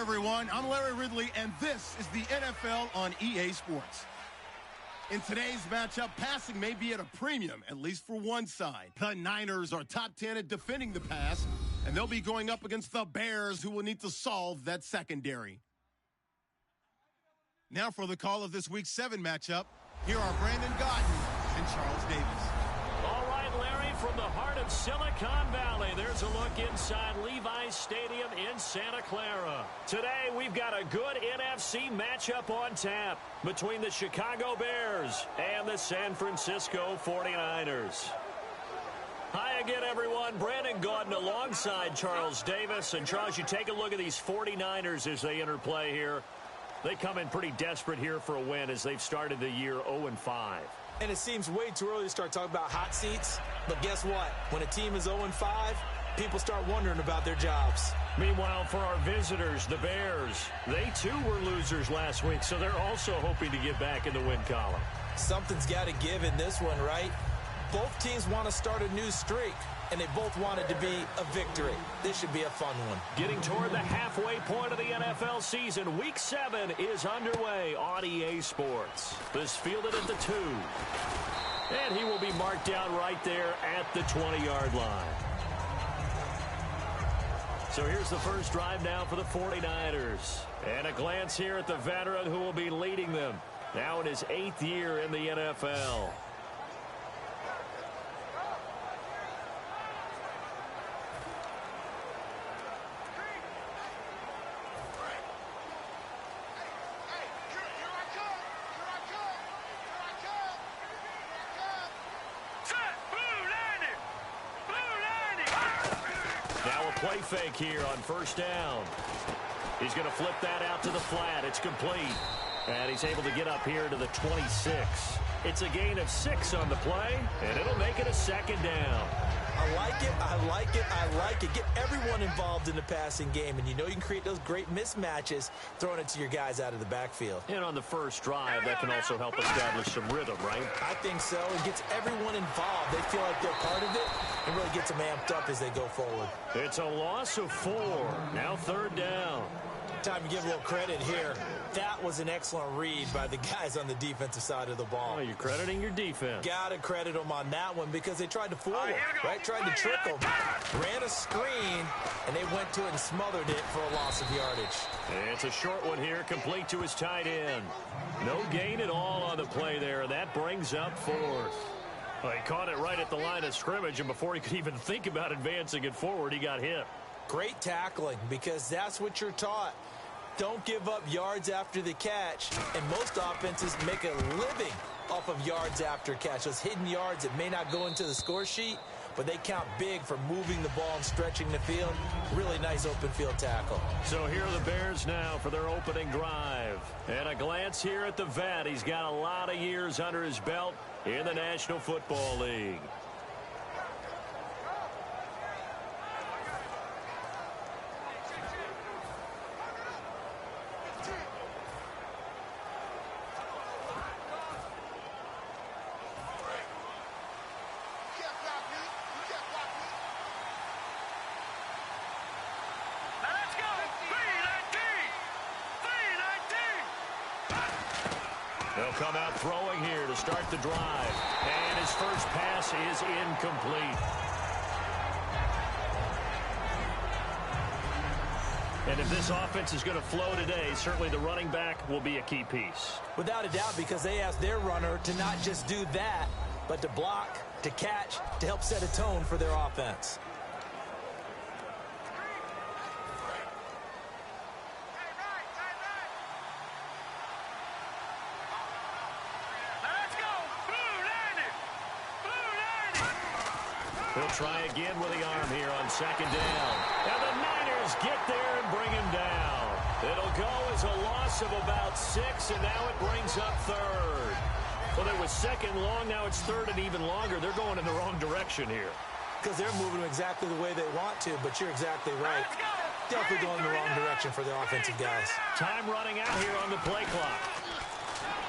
everyone. I'm Larry Ridley, and this is the NFL on EA Sports. In today's matchup, passing may be at a premium, at least for one side. The Niners are top 10 at defending the pass, and they'll be going up against the Bears, who will need to solve that secondary. Now for the call of this Week 7 matchup, here are Brandon Gaudin and Charles Davis. All right, Larry, from the heart of Silicon Valley, there's a look inside Levi's Stadium in Santa Clara. Today, we've got a good NFC matchup on tap between the Chicago Bears and the San Francisco 49ers. Hi again, everyone. Brandon Gaudin alongside Charles Davis. And, Charles, you take a look at these 49ers as they enter play here. They come in pretty desperate here for a win as they've started the year 0-5. And it seems way too early to start talking about hot seats. But guess what? When a team is 0-5, people start wondering about their jobs. Meanwhile, for our visitors, the Bears, they too were losers last week, so they're also hoping to get back in the win column. Something's got to give in this one, right? Both teams want to start a new streak, and they both want it to be a victory. This should be a fun one. Getting toward the halfway point of the NFL season, Week 7 is underway on EA Sports. This fielded at the 2. And he will be marked down right there at the 20-yard line. So here's the first drive now for the 49ers. And a glance here at the veteran who will be leading them. Now in his 8th year in the NFL. Play fake here on first down. He's going to flip that out to the flat. It's complete. And he's able to get up here to the 26. It's a gain of 6 on the play, and it'll make it a second down. I like it, I like it, I like it. Get everyone involved in the passing game, and you know you can create those great mismatches throwing it to your guys out of the backfield. And on the first drive, that can also help establish some rhythm, right? I think so. It gets everyone involved. They feel like they're part of it, and really gets them amped up as they go forward. It's a loss of 4. Now third down. Time to give a little credit here. That was an excellent read by the guys on the defensive side of the ball. Oh, you're crediting your defense. Got to credit them on that one because they tried to fool them, right? Tried to trick them. Ran a screen, and they went to it and smothered it for a loss of yardage. And it's a short one here, complete to his tight end. No gain at all on the play there, and that brings up 4th. Well, he caught it right at the line of scrimmage, and before he could even think about advancing it forward, he got hit. Great tackling because that's what you're taught. Don't give up yards after the catch, and most offenses make a living off of yards after catch. Those hidden yards that may not go into the score sheet, but they count big for moving the ball and stretching the field. Really nice open field tackle. So here are the Bears now for their opening drive. And a glance here at the vet. He's got a lot of years under his belt in the National Football League. They'll come out throwing here to start the drive. And his first pass is incomplete. And if this offense is going to flow today, certainly the running back will be a key piece. Without a doubt, because they asked their runner to not just do that, but to block, to catch, to help set a tone for their offense. He'll try again with the arm here on second down. And the Niners get there and bring him down. It'll go as a loss of about 6, and now it brings up third. Well, it was second long, now it's third and even longer. They're going in the wrong direction here. Because they're moving exactly the way they want to, but you're exactly right. Definitely going in the wrong direction for the offensive guys. Time running out here on the play clock.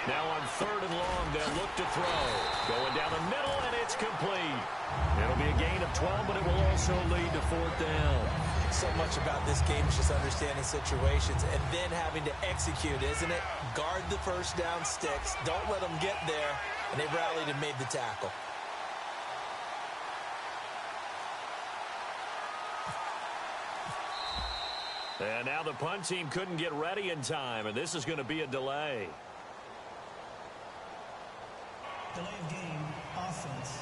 Now on third and long, they'll look to throw. Going down the middle, and it's complete. It'll be a gain of 12, but it will also lead to fourth down. So much about this game is just understanding situations and then having to execute, isn't it? Guard the first down sticks. Don't let them get there. And they rallied and made the tackle. And now the punt team couldn't get ready in time, and this is going to be a delay. Delay of game, offense.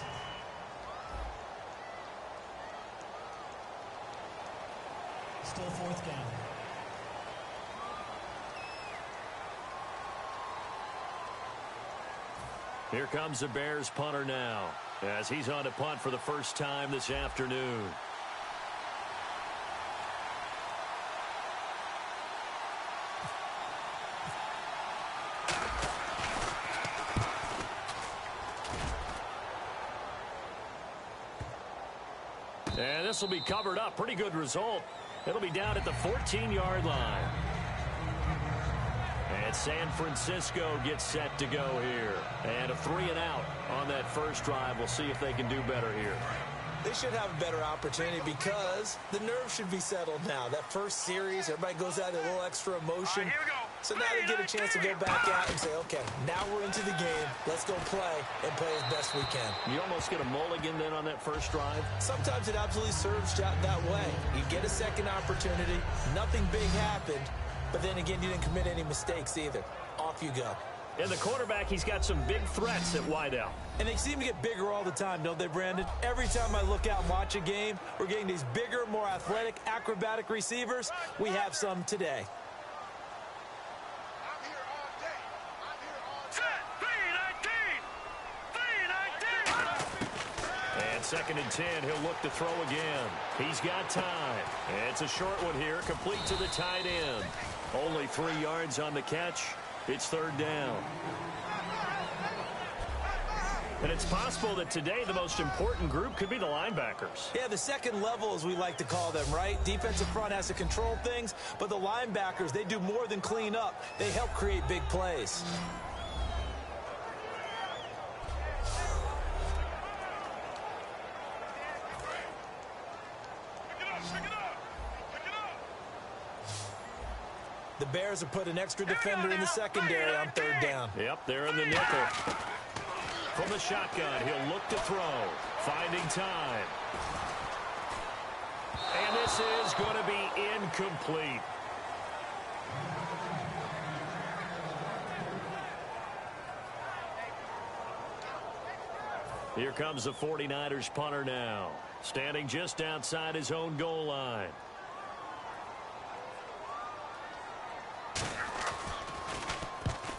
Still fourth down. Here comes the Bears punter now, as he's on to punt for the first time this afternoon. And this will be covered up. Pretty good result. It'll be down at the 14-yard line. And San Francisco gets set to go here. And a 3-and-out on that first drive. We'll see if they can do better here. They should have a better opportunity because the nerves should be settled now. That first series, everybody goes out with a little extra emotion. So now they get a chance to go back out and say, okay, now we're into the game. Let's go play and play as best we can. You almost get a mulligan then on that first drive? Sometimes it absolutely serves that way. You get a second opportunity. Nothing big happened. But then again, you didn't commit any mistakes either. Off you go. And the quarterback, he's got some big threats at wideout. And they seem to get bigger all the time, don't they, Brandon? Every time I look out and watch a game, we're getting these bigger, more athletic, acrobatic receivers. We have some today. And 2nd and 10, he'll look to throw again. He's got time. It's a short one here, complete to the tight end. Only 3 yards on the catch. It's 3rd down. And it's possible that today the most important group could be the linebackers. Yeah, the second level, as we like to call them, right? Defensive front has to control things, but the linebackers, they do more than clean up. They help create big plays. The Bears have put an extra defender in the secondary on 3rd down. Yep, they're in the nickel. From the shotgun, he'll look to throw. Finding time. And this is going to be incomplete. Here comes the 49ers punter now. Standing just outside his own goal line.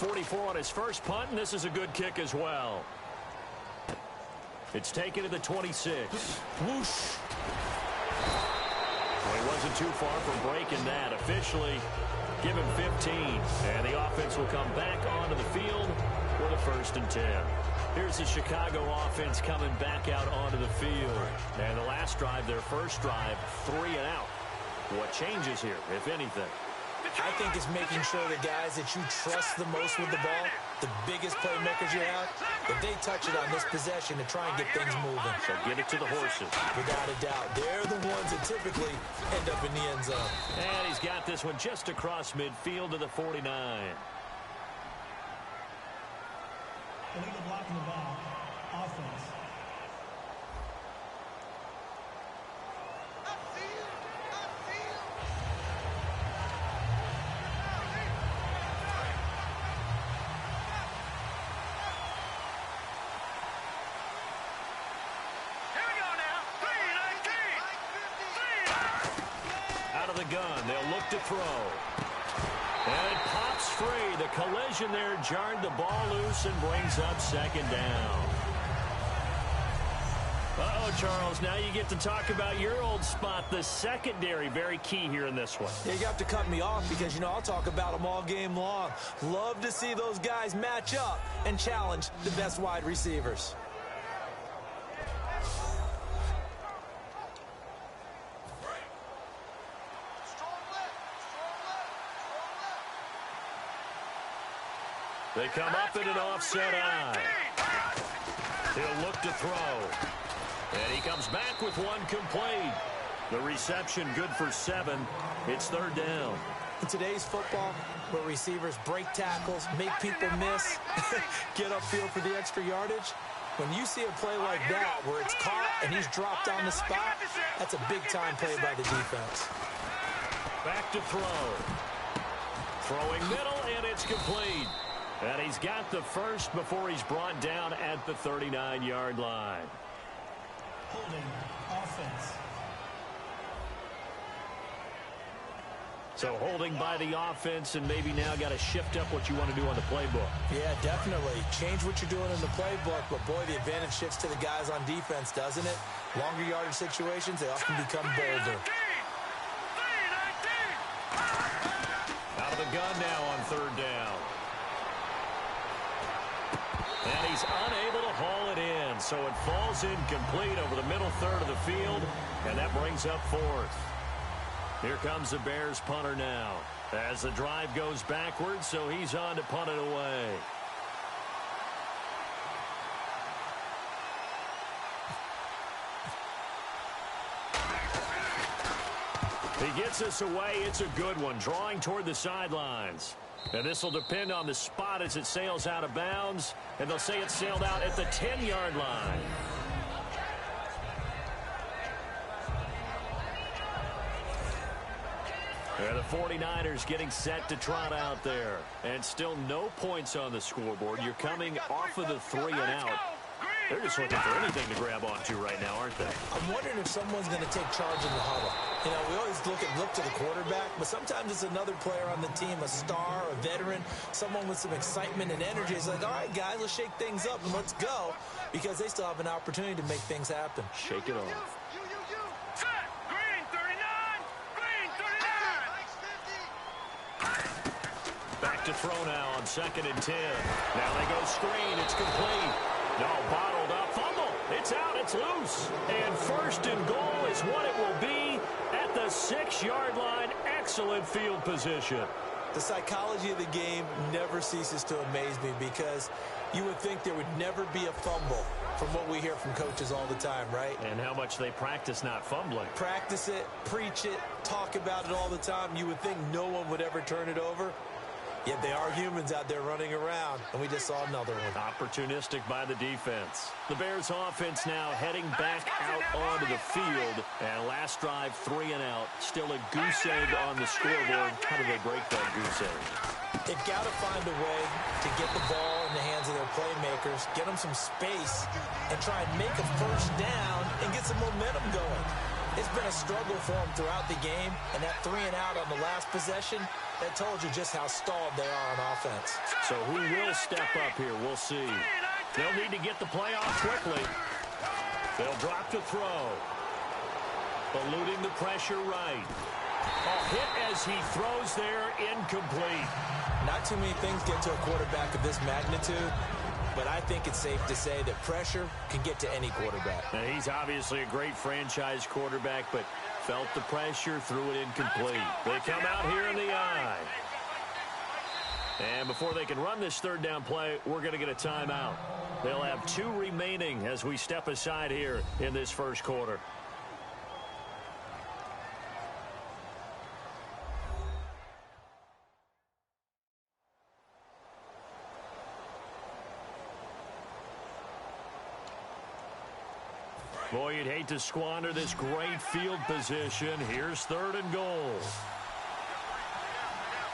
.44 on his first punt, and this is a good kick as well. It's taken to the 26. Whoosh. Well, he wasn't too far from breaking that. Officially, give him 15. And the offense will come back onto the field with a 1st and 10. Here's the Chicago offense coming back out onto the field. And the last drive, their first drive, 3-and-out. What changes here, if anything? I think it's making sure the guys that you trust the most with the ball, the biggest playmakers you have, that they touch it on this possession to try and get things moving. So get it to the horses. Without a doubt. They're the ones that typically end up in the end zone. And he's got this one just across midfield to the 49. Illegal blocking the ball. Offense. The gun, they'll look to throw. And it pops free. The collision there jarred the ball loose and brings up 2nd down. Uh-oh, Charles, now you get to talk about your old spot, the secondary. Very key here in this one. Yeah, you have to cut me off because, you know, I'll talk about them all game long. Love to see those guys match up and challenge the best wide receivers. They come up in an offset eye. He'll look to throw. And he comes back with one complete. The reception good for 7. It's third down. In today's football, where receivers break tackles, make people miss, get upfield for the extra yardage, when you see a play like that where it's caught and he's dropped on the spot, that's a big-time play by the defense. Back to throw. Throwing middle, and it's complete. And he's got the first before he's brought down at the 39-yard line. Holding offense. So holding by the offense, and maybe now got to shift up what you want to do on the playbook. Yeah, definitely. Change what you're doing in the playbook, but boy, the advantage shifts to the guys on defense, doesn't it? Longer yardage situations, they often become bolder. Out of the gun now on third down. And he's unable to haul it in, so it falls incomplete over the middle third of the field, and that brings up fourth. Here comes the Bears punter now as the drive goes backwards, so he's on to punt it away. He gets us away. It's a good one, drawing toward the sidelines. And this will depend on the spot as it sails out of bounds, and they'll say it sailed out at the 10-yard line. And the 49ers getting set to trot out there. And still no points on the scoreboard. You're coming off of the 3 and out. They're just looking for anything to grab onto right now, aren't they? I'm wondering if someone's going to take charge in the huddle. You know, we always look to the quarterback, but sometimes it's another player on the team, a star, a veteran, someone with some excitement and energy. It's like, all right, guys, let's shake things up and let's go, because they still have an opportunity to make things happen. Shake it off. Back to throw now on 2nd and 10. Now they go screen. It's complete. No, bottled up. Fumble. It's out. It's loose. And 1st and goal is what it will be at the 6-yard line. Excellent field position. The psychology of the game never ceases to amaze me, because you would think there would never be a fumble from what we hear from coaches all the time, right? And how much they practice not fumbling. Practice it, preach it, talk about it all the time. You would think no one would ever turn it over. Yet they are humans out there running around, and we just saw another one. Opportunistic by the defense. The Bears offense now heading back out onto the field. And last drive, 3 and out. Still a goose egg on the scoreboard. How do they break that goose egg? They've got to find a way to get the ball in the hands of their playmakers, get them some space, and try and make a first down and get some momentum going. It's been a struggle for them throughout the game, and that 3 and out on the last possession, that told you just how stalled they are on offense. So who will step up here? We'll see. They'll need to get the play off quickly. They'll drop to throw. Eluding the pressure right. A hit as he throws there, incomplete. Not too many things get to a quarterback of this magnitude, but I think it's safe to say that pressure can get to any quarterback. Now, he's obviously a great franchise quarterback, but felt the pressure, threw it incomplete. They come out here in the eye. And before they can run this 3rd down play, we're going to get a timeout. They'll have 2 remaining as we step aside here in this first quarter. Boy, you'd hate to squander this great field position. Here's 3rd and goal.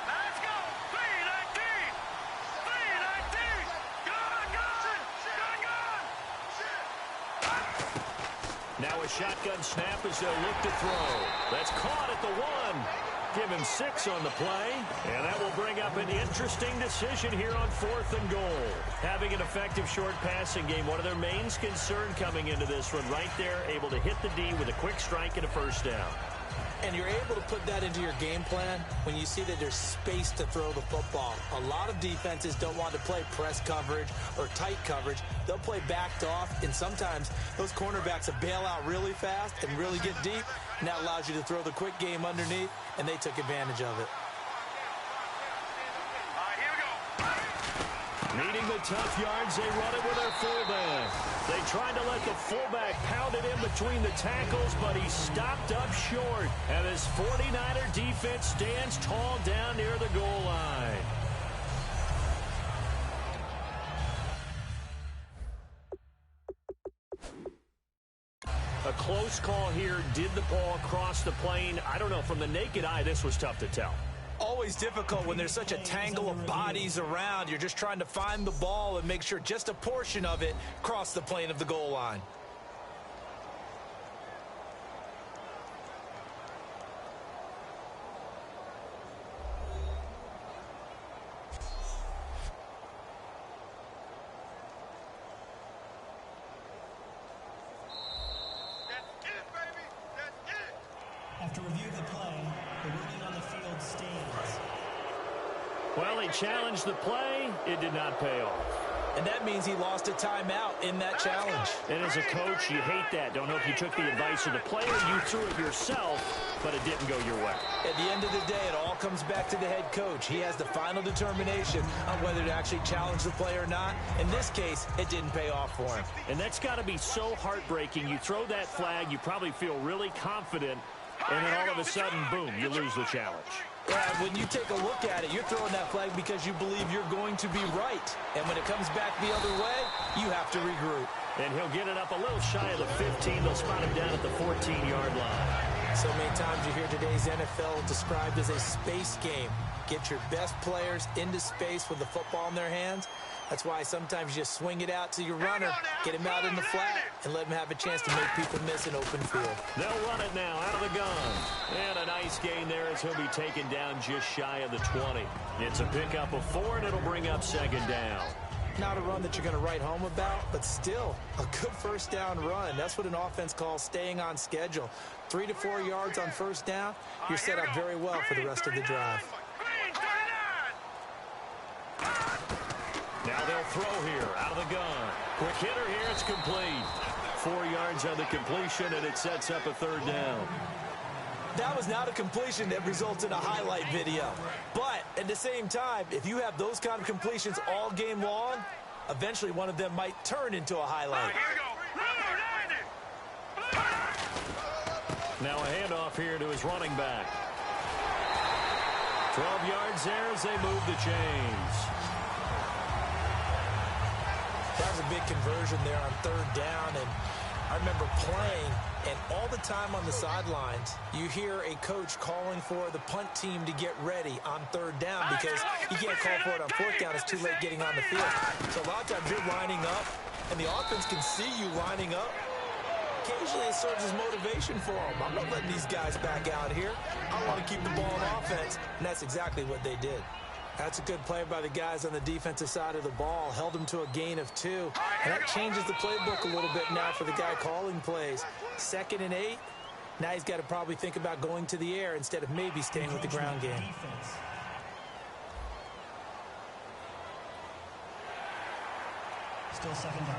Let's go! 3-19! 3-19! Gun! Now a shotgun snap as they'll look to throw. That's caught at the 1. Give him 6 on the play, and that will bring up an interesting decision here on 4th and goal. Having an effective short passing game, one of their main concern coming into this one, right there, able to hit the D with a quick strike and a first down. And you're able to put that into your game plan when you see that there's space to throw the football. A lot of defenses don't want to play press coverage or tight coverage. They'll play backed off, and sometimes those cornerbacks will bail out really fast and really get deep, and that allows you to throw the quick game underneath, and they took advantage of it. Needing the tough yards, they run it with their fullback. They tried to let the fullback pound it in between the tackles, but he stopped up short. And this 49er defense stands tall down near the goal line. A close call here. Did the ball cross the plane? I don't know. From the naked eye, this was tough to tell. Always difficult when there's such a tangle of bodies around. You're just trying to find the ball and make sure just a portion of it crossed the plane of the goal line. After review of the play, the ruling on the field stands. Well, he challenged the play. It did not pay off. And that means he lost a timeout in that challenge. And as a coach, you hate that. Don't know if you took the advice of the player, you threw it yourself, but it didn't go your way. At the end of the day, it all comes back to the head coach. He has the final determination on whether to actually challenge the play or not. In this case, it didn't pay off for him. And that's got to be so heartbreaking. You throw that flag, you probably feel really confident, and then all of a sudden, boom, you lose the challenge. Yeah, when you take a look at it, you're throwing that flag because you believe you're going to be right. And when it comes back the other way, you have to regroup. And he'll get it up a little shy of the 15. They'll spot him down at the 14-yard line. So many times you hear today's NFL described as a space game. Get your best players into space with the football in their hands. That's why sometimes you just swing it out to your runner, get him out in the flat, and let him have a chance to make people miss an open field. They'll run it now out of the gun. And a nice gain there as he'll be taken down just shy of the 20. It's a pickup of 4, and it'll bring up second down. Not a run that you're going to write home about, but still a good first down run. That's what an offense calls staying on schedule. 3 to 4 yards on first down, you're set up very well for the rest of the drive. Now they'll throw here out of the gun. Quick hitter here, it's complete. 4 yards on the completion, and it sets up a third down. That was not a completion that results in a highlight video. But at the same time, if you have those kind of completions all game long, eventually one of them might turn into a highlight. Now a handoff here to his running back. 12 yards there as they move the chains. That was a big conversion there on third down, and I remember playing, and all the time on the sidelines, you hear a coach calling for the punt team to get ready on third down because you can't call for it on fourth down. It's too late getting on the field. So a lot of times you're lining up, and the offense can see you lining up. Occasionally it serves as motivation for them. I'm not letting these guys back out here. I want to keep the ball in offense, and that's exactly what they did. That's a good play by the guys on the defensive side of the ball. Held them to a gain of 2. And that changes the playbook a little bit now for the guy calling plays. 2nd and 8. Now he's got to probably think about going to the air instead of maybe staying with the ground game. Still second down.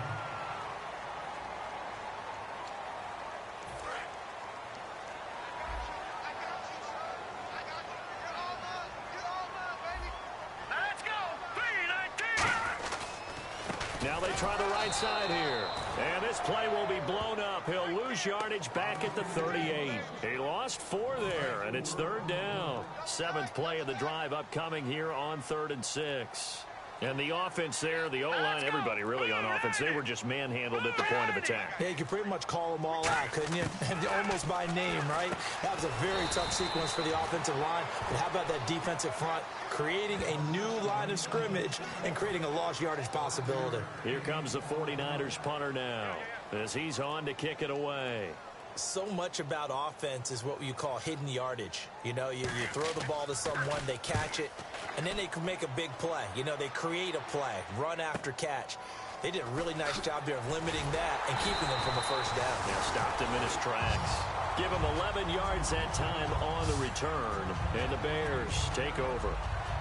Now they try the right side here. And this play will be blown up. He'll lose yardage back at the 38. He lost 4 there, and it's third down. 7th play of the drive upcoming here on 3rd and 6. And the offense there, the O-line, everybody really on offense, they were just manhandled at the point of attack. Yeah, you could pretty much call them all out, couldn't you? And almost by name, right? That was a very tough sequence for the offensive line. But how about that defensive front creating a new line of scrimmage and creating a lost yardage possibility? Here comes the 49ers punter now as he's on to kick it away. So much about offense is what you call hidden yardage. You know, you throw the ball to someone, they catch it, and then they can make a big play. You know, they create a play, run after catch. They did a really nice job there of limiting that and keeping them from a first down. Yeah, stopped him in his tracks. Give him 11 yards that time on the return, and the Bears take over.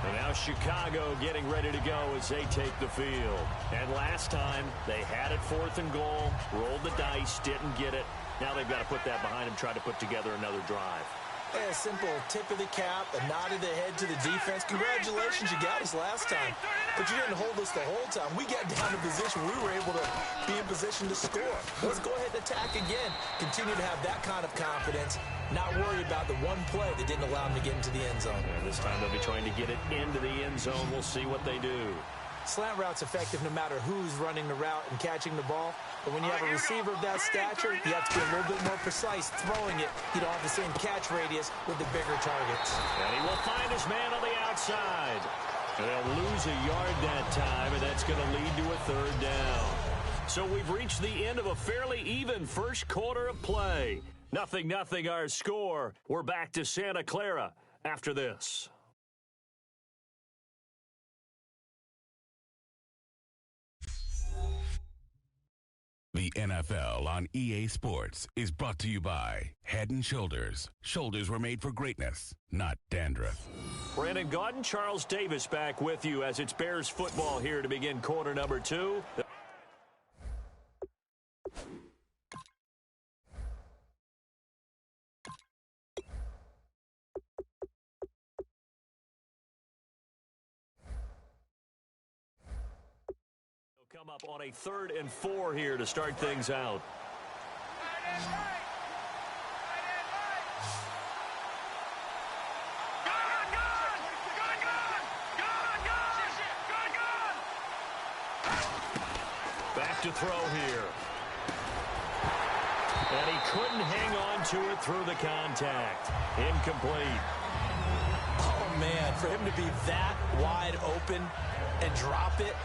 And now Chicago getting ready to go as they take the field. And last time, they had it 4th and goal, rolled the dice, didn't get it. Now they've got to put that behind them, try to put together another drive. A simple tip of the cap, a nod of the head to the defense. Congratulations, you got us last time. But you didn't hold us the whole time. We got down to position. We were able to be in position to score. Let's go ahead and attack again. Continue to have that kind of confidence. Not worry about the one play that didn't allow them to get into the end zone. And this time they'll be trying to get it into the end zone. We'll see what they do. Slant route's effective no matter who's running the route and catching the ball. But when you have a receiver of that stature, you have to be a little bit more precise throwing it. You don't have the same catch radius with the bigger targets. And he will find his man on the outside. And they'll lose a yard that time, and that's going to lead to a third down. So we've reached the end of a fairly even first quarter of play. 0-0 our score. We're back to Santa Clara after this. The NFL on EA Sports is brought to you by Head & Shoulders. Shoulders were made for greatness, not dandruff. Brandon Gaudin, Charles Davis back with you as it's Bears football here to begin quarter number 2. Come up on a 3rd and 4 here to start things out. Back to throw here. And he couldn't hang on to it through the contact. Incomplete. Oh, man, for him to be that wide open and drop it.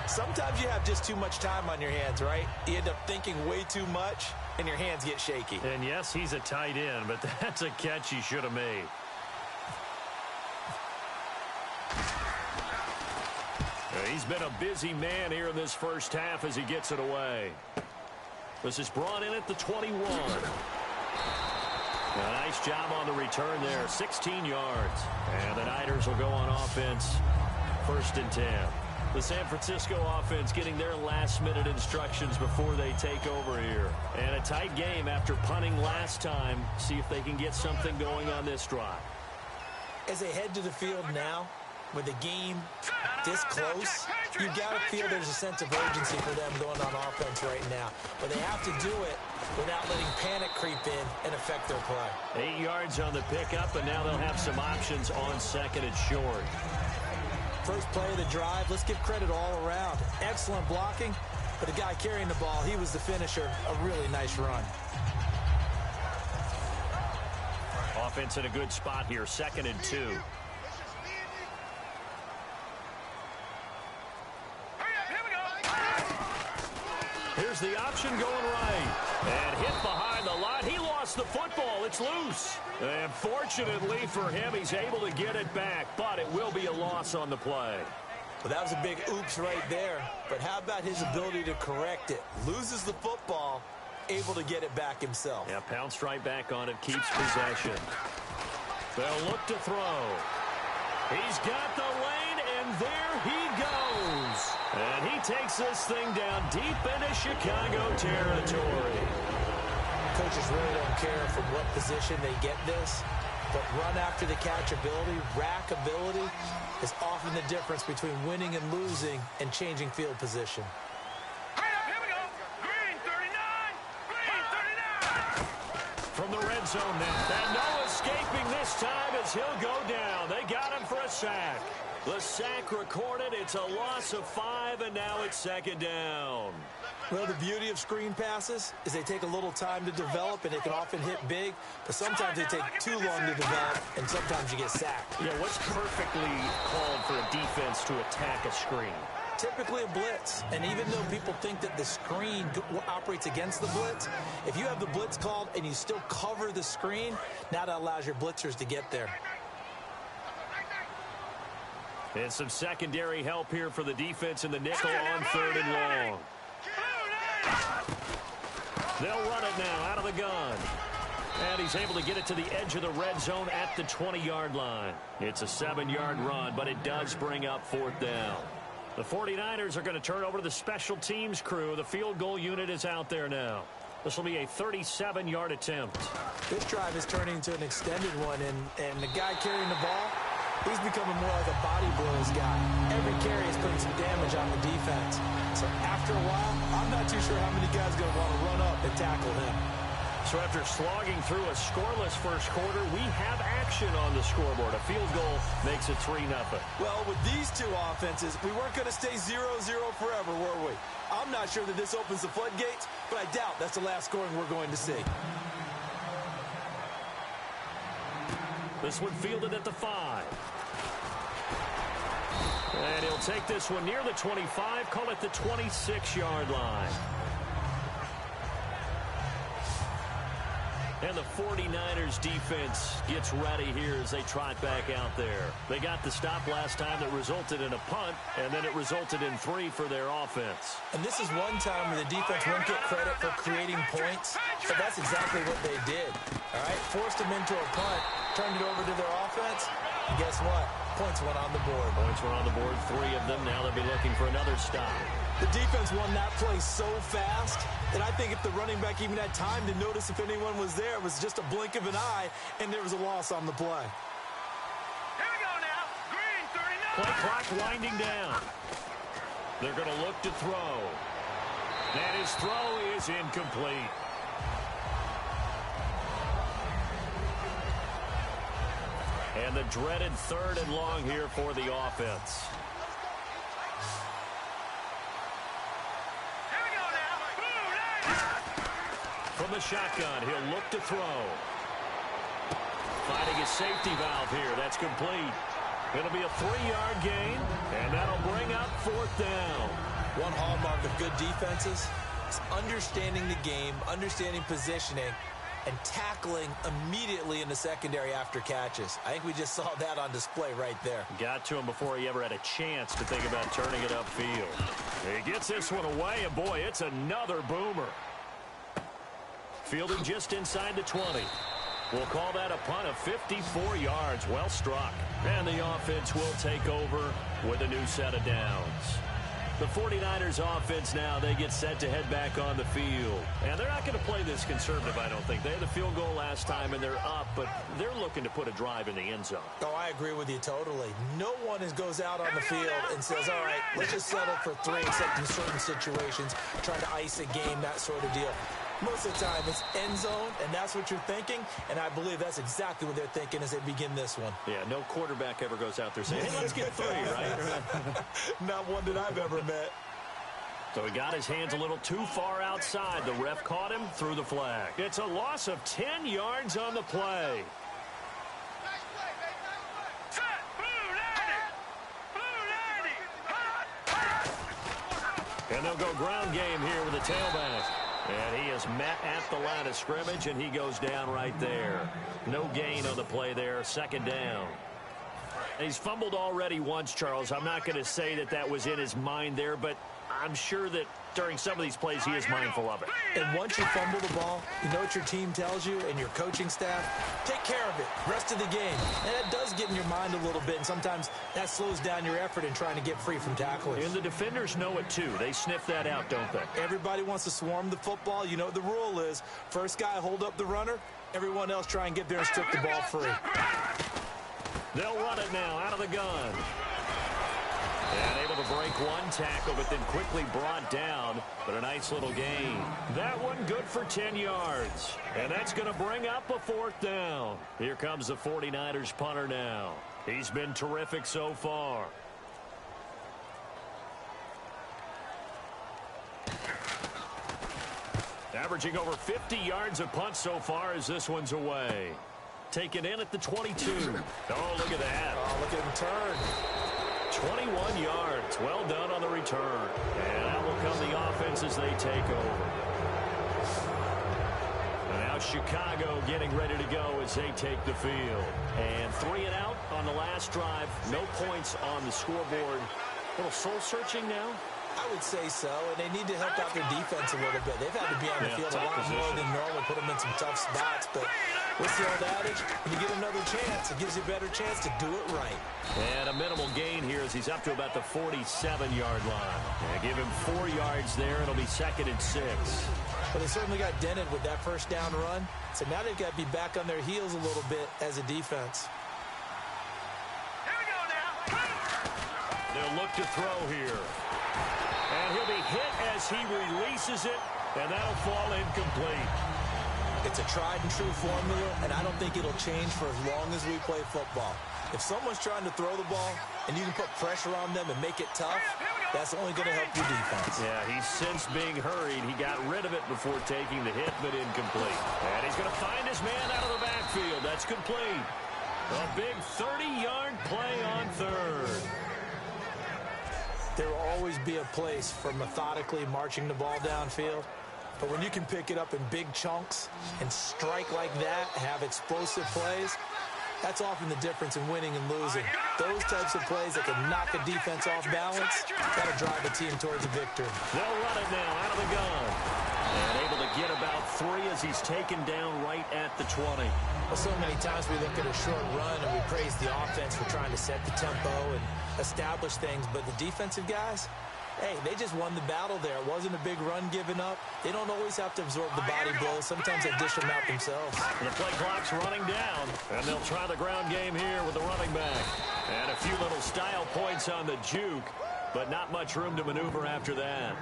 Sometimes you have just too much time on your hands, right? You end up thinking way too much, and your hands get shaky. And yes, he's a tight end, but that's a catch he should have made. He's been a busy man here in this first half as he gets it away. This is brought in at the 21. A nice job on the return there, 16 yards. And the Niners will go on offense, 1st and 10. The San Francisco offense getting their last-minute instructions before they take over here. And a tight game after punting last time. See if they can get something going on this drive. As they head to the field now, with the game this close, you've got to feel there's a sense of urgency for them going on offense right now. But they have to do it without letting panic creep in and affect their play. 8 yards on the pickup, and now they'll have some options on 2nd and short. First play of the drive, let's give credit all around. Excellent blocking, but the guy carrying the ball, he was the finisher. A really nice run. Offense in a good spot here, 2nd and 2. Here's the option going right. And hit behind the line. He lost the football. It's loose. And fortunately for him, he's able to get it back. But it will be a loss on the play. Well, that was a big oops right there. But how about his ability to correct it? Loses the football, able to get it back himself. Yeah, pounced right back on it, keeps possession. They'll look to throw. He's got the lane, and there he goes. And he takes this thing down deep into Chicago territory. Coaches really don't care from what position they get this, but run after the catch ability, rack ability, is often the difference between winning and losing and changing field position. Here we go. Green 39. Green 39. From the red zone now. And no escaping this time as he'll go down. They got him for a sack. The sack recorded. It's a loss of 5, and now it's 2nd down. Well, the beauty of screen passes is they take a little time to develop, and they can often hit big, but sometimes they take too long to develop, and sometimes you get sacked. Yeah, what's perfectly called for a defense to attack a screen? Typically a blitz, and even though people think that the screen operates against the blitz, if you have the blitz called and you still cover the screen, now that allows your blitzers to get there. And some secondary help here for the defense in the nickel on 3rd and long. They'll run it now out of the gun. And he's able to get it to the edge of the red zone at the 20-yard line. It's a 7-yard run, but it does bring up 4th down. The 49ers are going to turn over to the special teams crew. The field goal unit is out there now. This will be a 37-yard attempt. This drive is turning into an extended one, and the guy carrying the ball, he's becoming more like a body blows guy. Every carry is putting some damage on the defense. So after a while, I'm not too sure how many guys are going to want to run up and tackle him. So after slogging through a scoreless first quarter, we have action on the scoreboard. A field goal makes it 3-0. Well, with these two offenses, we weren't going to stay 0-0 forever, were we? I'm not sure that this opens the floodgates, but I doubt that's the last scoring we're going to see. This one fielded at the 5. And he'll take this one near the 25, call it the 26-yard line. And the 49ers defense gets ready here as they trot back out there. They got the stop last time that resulted in a punt, and then it resulted in 3 for their offense. And this is one time where the defense won't get credit for creating points, but that's exactly what they did. All right, forced them into a punt, turned it over to their offense, and guess what? Points went on the board. Points were on the board, 3 of them. Now they'll be looking for another stop. The defense won that play so fast that I think if the running back even had time to notice if anyone was there, it was just a blink of an eye, and there was a loss on the play. Here we go now. Green, 39. Play clock winding down. They're going to look to throw. And his throw is incomplete. And the dreaded 3rd and long here for the offense. From the shotgun, he'll look to throw. Finding his safety valve here. That's complete. It'll be a 3-yard gain, and that'll bring up 4th down. One hallmark of good defenses is understanding the game, understanding positioning, and tackling immediately in the secondary after catches. I think we just saw that on display right there. Got to him before he ever had a chance to think about turning it upfield. He gets this one away, and boy, it's another boomer. Fielding just inside the 20. We'll call that a punt of 54 yards. Well struck. And the offense will take over with a new set of downs. The 49ers offense now, they get set to head back on the field. And they're not going to play this conservative, I don't think. They had the field goal last time, and they're up, but they're looking to put a drive in the end zone. Oh, I agree with you totally. No one goes out on the field and says, all right, let's just settle for 3 except in certain situations, trying to ice a game, that sort of deal. Most of the time, it's end zone, and that's what you're thinking, and I believe that's exactly what they're thinking as they begin this one. Yeah, no quarterback ever goes out there saying, hey, let's get 3, right? Not one that I've ever met. So he got his hands a little too far outside. The ref caught him, threw the flag. It's a loss of 10 yards on the play. And they'll go ground game here with the tailback. And he is met at the line of scrimmage, and he goes down right there. No gain on the play there, 2nd down. He's fumbled already once, Charles. I'm not going to say that that was in his mind there, but I'm sure that during some of these plays he is mindful of it. And once you fumble the ball, you know what your team tells you and your coaching staff? Take care of it. Rest of the game. And that does get in your mind a little bit, and sometimes that slows down your effort in trying to get free from tacklers. And the defenders know it too. They sniff that out, don't they? Everybody wants to swarm the football. You know what the rule is. First guy hold up the runner. Everyone else try and get there and strip the ball free. They'll run it now out of the gun. And able to break one tackle, but then quickly brought down. But a nice little gain. That one good for 10 yards. And that's going to bring up a 4th down. Here comes the 49ers punter now. He's been terrific so far. Averaging over 50 yards a punt so far as this one's away. Taken in at the 22. Oh, look at that. Oh, look at him turn. 21 yards. Well done on the return. And out will come the offense as they take over. And now Chicago getting ready to go as they take the field. And 3 and out on the last drive. No points on the scoreboard. A little soul-searching now. I would say so, and they need to help out their defense a little bit. They've had to be on the field a lot more than normal, put them in some tough spots. But what's the old adage? When you get another chance, it gives you a better chance to do it right. And a minimal gain here as he's up to about the 47-yard line. Give him 4 yards there. It'll be 2nd and 6. But they certainly got dented with that first down run. So now they've got to be back on their heels a little bit as a defense. Here we go now. They'll look to throw here. And he'll be hit as he releases it, and that'll fall incomplete. It's a tried-and-true formula, and I don't think it'll change for as long as we play football. If someone's trying to throw the ball and you can put pressure on them and make it tough, that's only going to help your defense. Yeah, he's since being hurried. He got rid of it before taking the hit, but incomplete. And he's going to find his man out of the backfield. That's complete. A big 30-yard play on third. There will always be a place for methodically marching the ball downfield. But when you can pick it up in big chunks and strike like that, have explosive plays, that's often the difference in winning and losing. Those types of plays that can knock a defense off balance, that'll drive a team towards a victory. They'll run it now out of the gun. And able to get about 3 as he's taken down right at the 20. Well, so many times we look at a short run and we praise the offense for trying to set the tempo and establish things, but the defensive guys, hey, they just won the battle there. It wasn't a big run given up. They don't always have to absorb the body blows. Sometimes they dish them out themselves. The play clock's running down, and they'll try the ground game here with the running back. And a few little style points on the juke, but not much room to maneuver after that.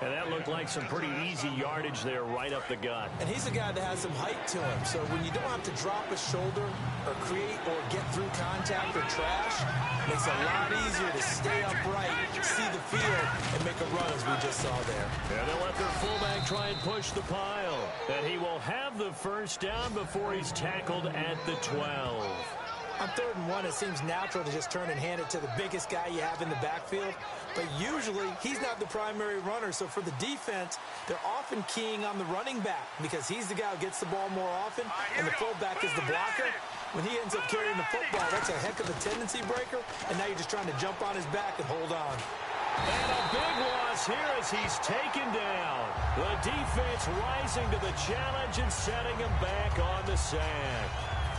And that looked like some pretty easy yardage there right up the gut. And he's a guy that has some height to him. So when you don't have to drop a shoulder or create or get through contact or trash, it makes it a lot easier to stay upright, see the field, and make a run as we just saw there. And they'll let their fullback try and push the pile. And he will have the first down before he's tackled at the 12. On 3rd and 1, it seems natural to just turn and hand it to the biggest guy you have in the backfield. But usually, he's not the primary runner. So for the defense, they're often keying on the running back because he's the guy who gets the ball more often, and the fullback is the blocker. When he ends up carrying the football, that's a heck of a tendency breaker, and now you're just trying to jump on his back and hold on. And a big loss here as he's taken down. The defense rising to the challenge and setting him back on the sack.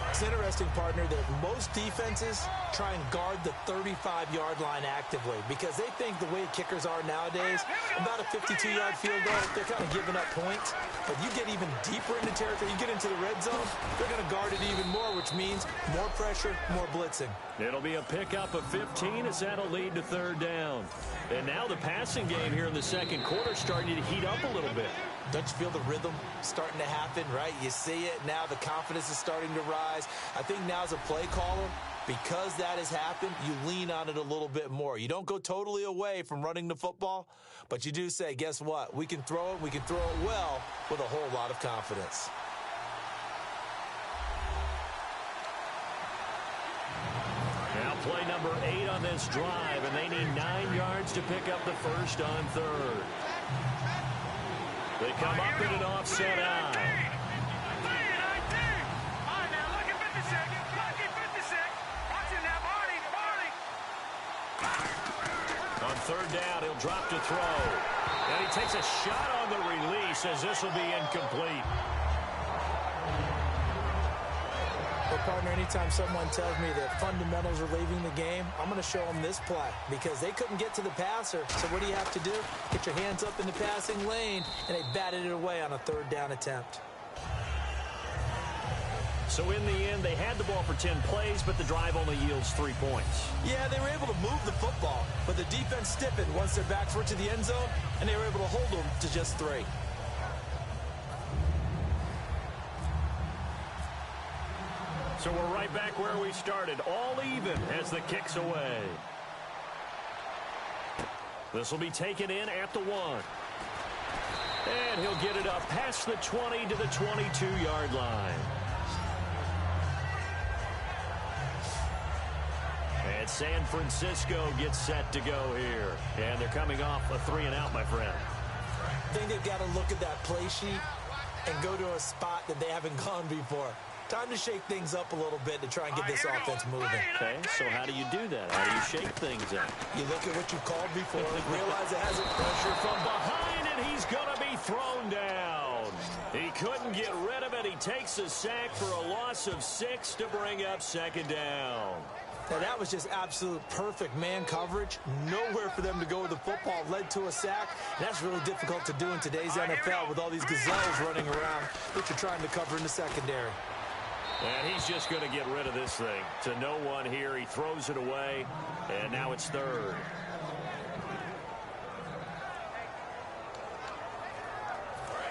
It's interesting, partner, that most defenses try and guard the 35-yard line actively because they think the way kickers are nowadays, about a 52-yard field goal, they're kind of giving up points. But you get even deeper into territory, you get into the red zone, they're going to guard it even more, which means more pressure, more blitzing. It'll be a pickup of 15 as that'll lead to 3rd down. And now the passing game here in the 2nd quarter starting to heat up a little bit. Don't you feel the rhythm starting to happen, right? You see it now. The confidence is starting to rise. I think now as a play caller, because that has happened, you lean on it a little bit more. You don't go totally away from running the football, but you do say, guess what? We can throw it. We can throw it well with a whole lot of confidence. Now play number 8 on this drive, and they need 9 yards to pick up the first on 3rd. They come up in an offset eye. On 3rd down, he'll drop to throw. And he takes a shot on the release as this will be incomplete. Well, partner, anytime someone tells me that fundamentals are leaving the game, I'm going to show them this play because they couldn't get to the passer. So what do you have to do? Get your hands up in the passing lane, and they batted it away on a 3rd down attempt. So in the end, they had the ball for 10 plays, but the drive only yields 3 points. Yeah, they were able to move the football, but the defense stiffened once their backs were to the end zone, and they were able to hold them to just 3. So we're right back where we started, all even as the kick's away. This will be taken in at the 1. And he'll get it up past the 20 to the 22-yard line. And San Francisco gets set to go here. And they're coming off a 3-and-out, my friend. I think they've got to look at that play sheet and go to a spot that they haven't gone before. Time to shake things up a little bit to try and get this offense moving. Okay, so how do you do that? How do you shake things up? You look at what you called before and realize it hasn't. Pressure from behind, and he's going to be thrown down. He couldn't get rid of it. He takes a sack for a loss of 6 to bring up second down. Now, that was just absolute perfect man coverage. Nowhere for them to go with the football. Led to a sack. That's really difficult to do in today's NFL with all these gazelles running around that you're trying to cover in the secondary. And he's just going to get rid of this thing. To no one here. He throws it away, and now it's third.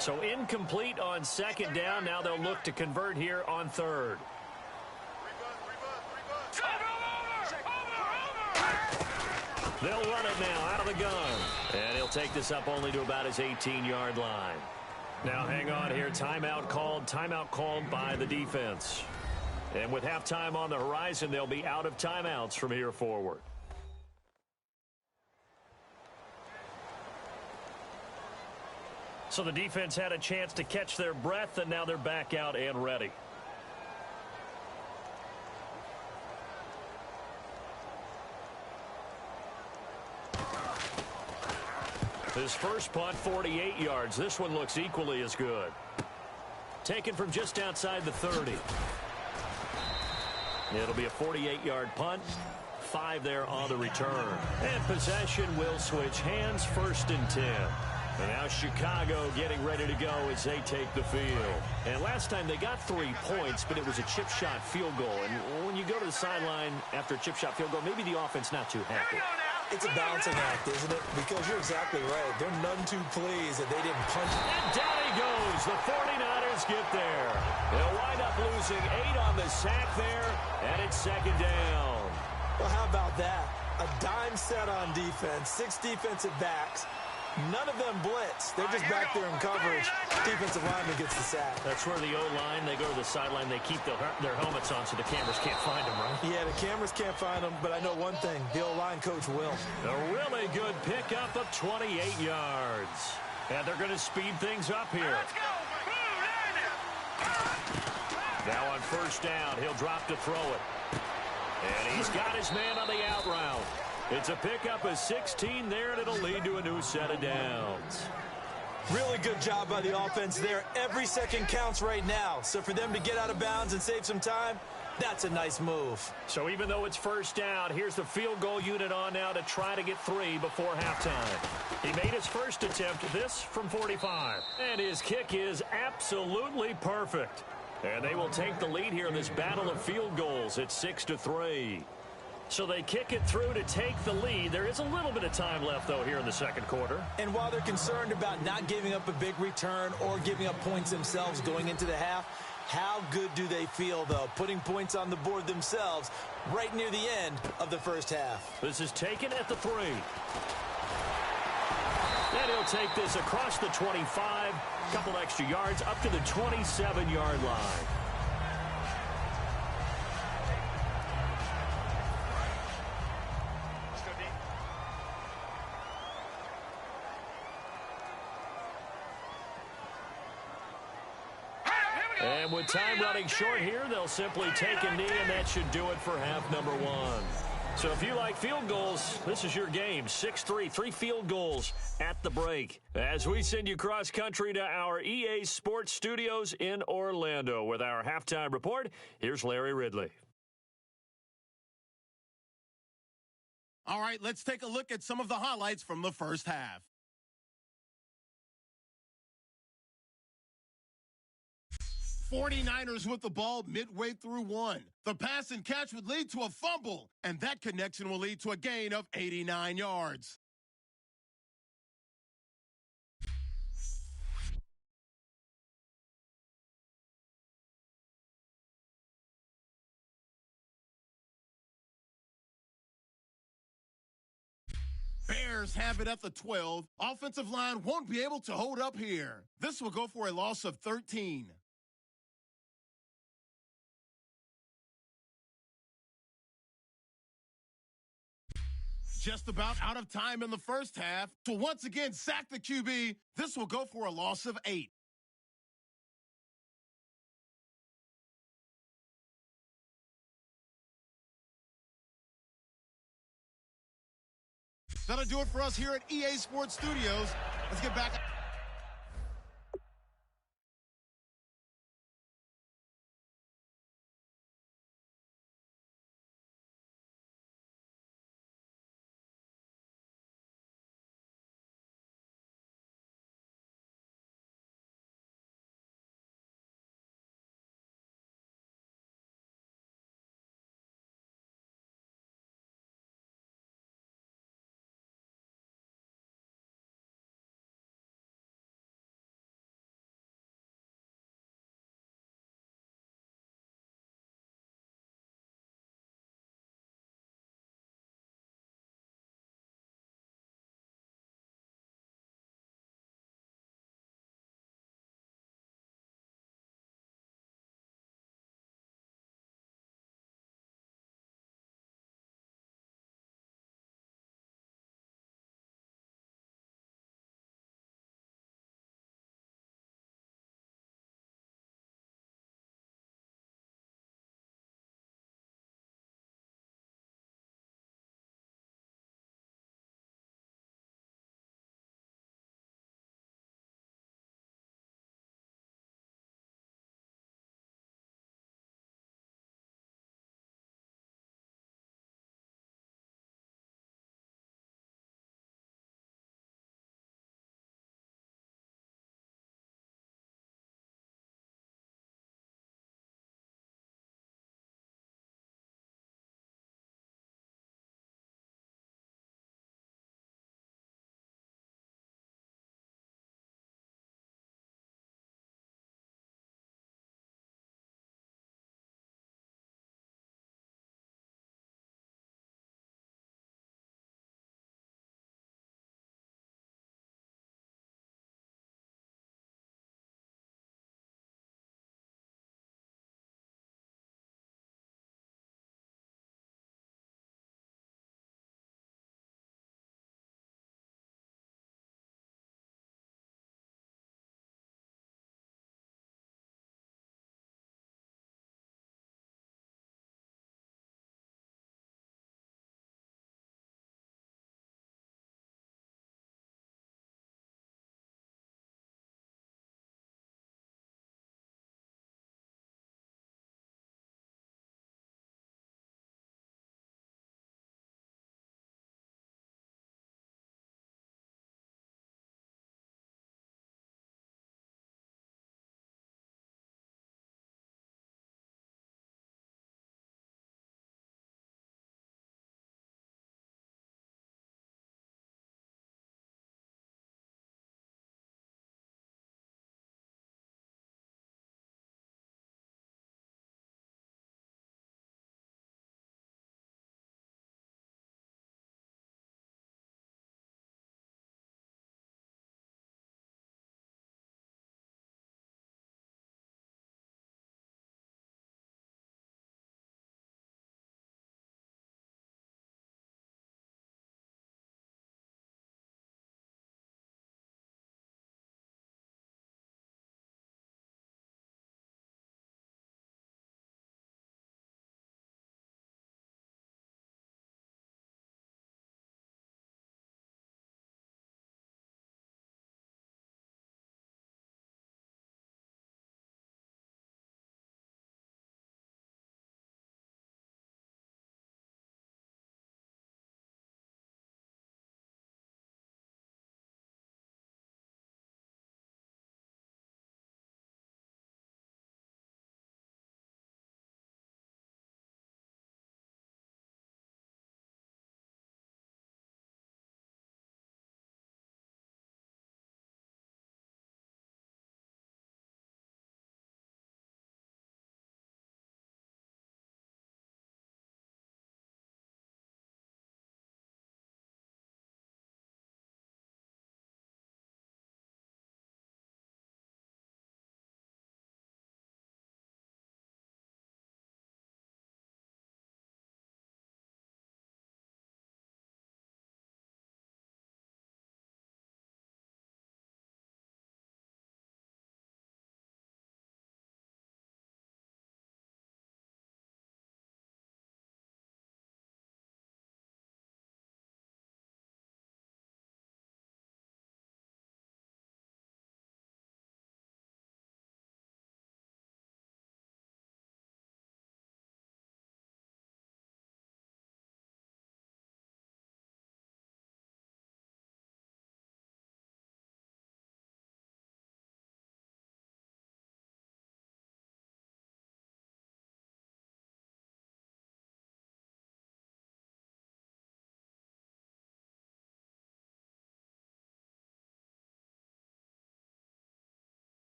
So incomplete on second down. Now they'll look to convert here on third. They'll run it now out of the gun. And he'll take this up only to about his 18-yard line. Now hang on here. Timeout called by the defense. And with halftime on the horizon, they'll be out of timeouts from here forward. So the defense had a chance to catch their breath, and now they're back out and ready. His first punt, 48 yards. This one looks equally as good. Taken from just outside the 30. It'll be a 48-yard punt. 5 there on the return. And possession will switch hands, 1st and 10. And now Chicago getting ready to go as they take the field. And last time they got 3 points, but it was a chip shot field goal. And when you go to the sideline after a chip shot field goal, maybe the offense not too happy. It's a balancing act, isn't it? Because you're exactly right. They're none too pleased that they didn't punch. And down he goes. The 49ers get there. They'll wind up losing 8 on the sack there, and it's second down. Well, how about that? A dime set on defense, 6 defensive backs. None of them blitz. They're just back there in coverage. Defensive lineman gets the sack. That's where the O-line, they go to the sideline, they keep their helmets on so the cameras can't find them, right? Yeah, the cameras can't find them, but I know one thing. The O-line coach will. A really good pickup of 28 yards. And they're going to speed things up here. Let's go. Now on first down, he'll drop to throw it. And he's got his man on the out route. It's a pickup of 16 there, and it'll lead to a new set of downs. Really good job by the offense there. Every second counts right now. So for them to get out of bounds and save some time, that's a nice move. So even though it's first down, here's the field goal unit on now to try to get 3 before halftime. He made his first attempt, this from 45. And his kick is absolutely perfect. And they will take the lead here in this battle of field goals at 6-3. So they kick it through to take the lead. There is a little bit of time left, though, here in the second quarter. And while they're concerned about not giving up a big return or giving up points themselves going into the half, how good do they feel, though, putting points on the board themselves right near the end of the first half? This is taken at the 3. And he'll take this across the 25, couple extra yards, up to the 27-yard line. And with time running short here, they'll simply take a knee, and that should do it for half number 1. So if you like field goals, this is your game. 6-3, 3 field goals at the break. As we send you cross-country to our EA Sports Studios in Orlando with our halftime report, here's Larry Ridley. All right, let's take a look at some of the highlights from the first half. '49ers with the ball midway through 1. The pass and catch would lead to a fumble, and that connection will lead to a gain of 89 yards. Bears have it at the 12. Offensive line won't be able to hold up here. This will go for a loss of 13. Just about out of time in the first half to once again sack the QB. This will go for a loss of 8. That'll do it for us here at EA Sports Studios. Let's get back.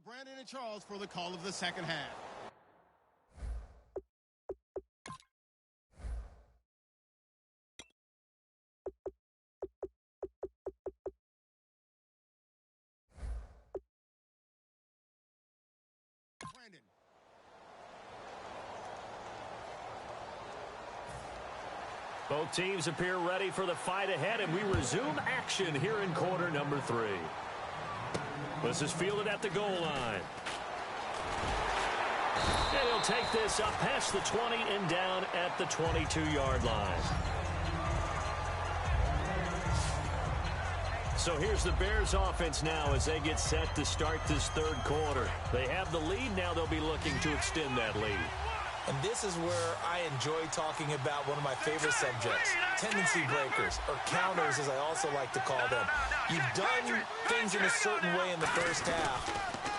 Brandon and Charles for the call of the second half. Brandon. Both teams appear ready for the fight ahead, and we resume action here in quarter number 3. This is fielded at the goal line. And he'll take this up past the 20 and down at the 22-yard line. So here's the Bears offense now as they get set to start this third quarter. They have the lead. Now they'll be looking to extend that lead. And this is where I enjoy talking about one of my favorite subjects, tendency breakers, or counters as I also like to call them. You've done things in a certain way in the first half,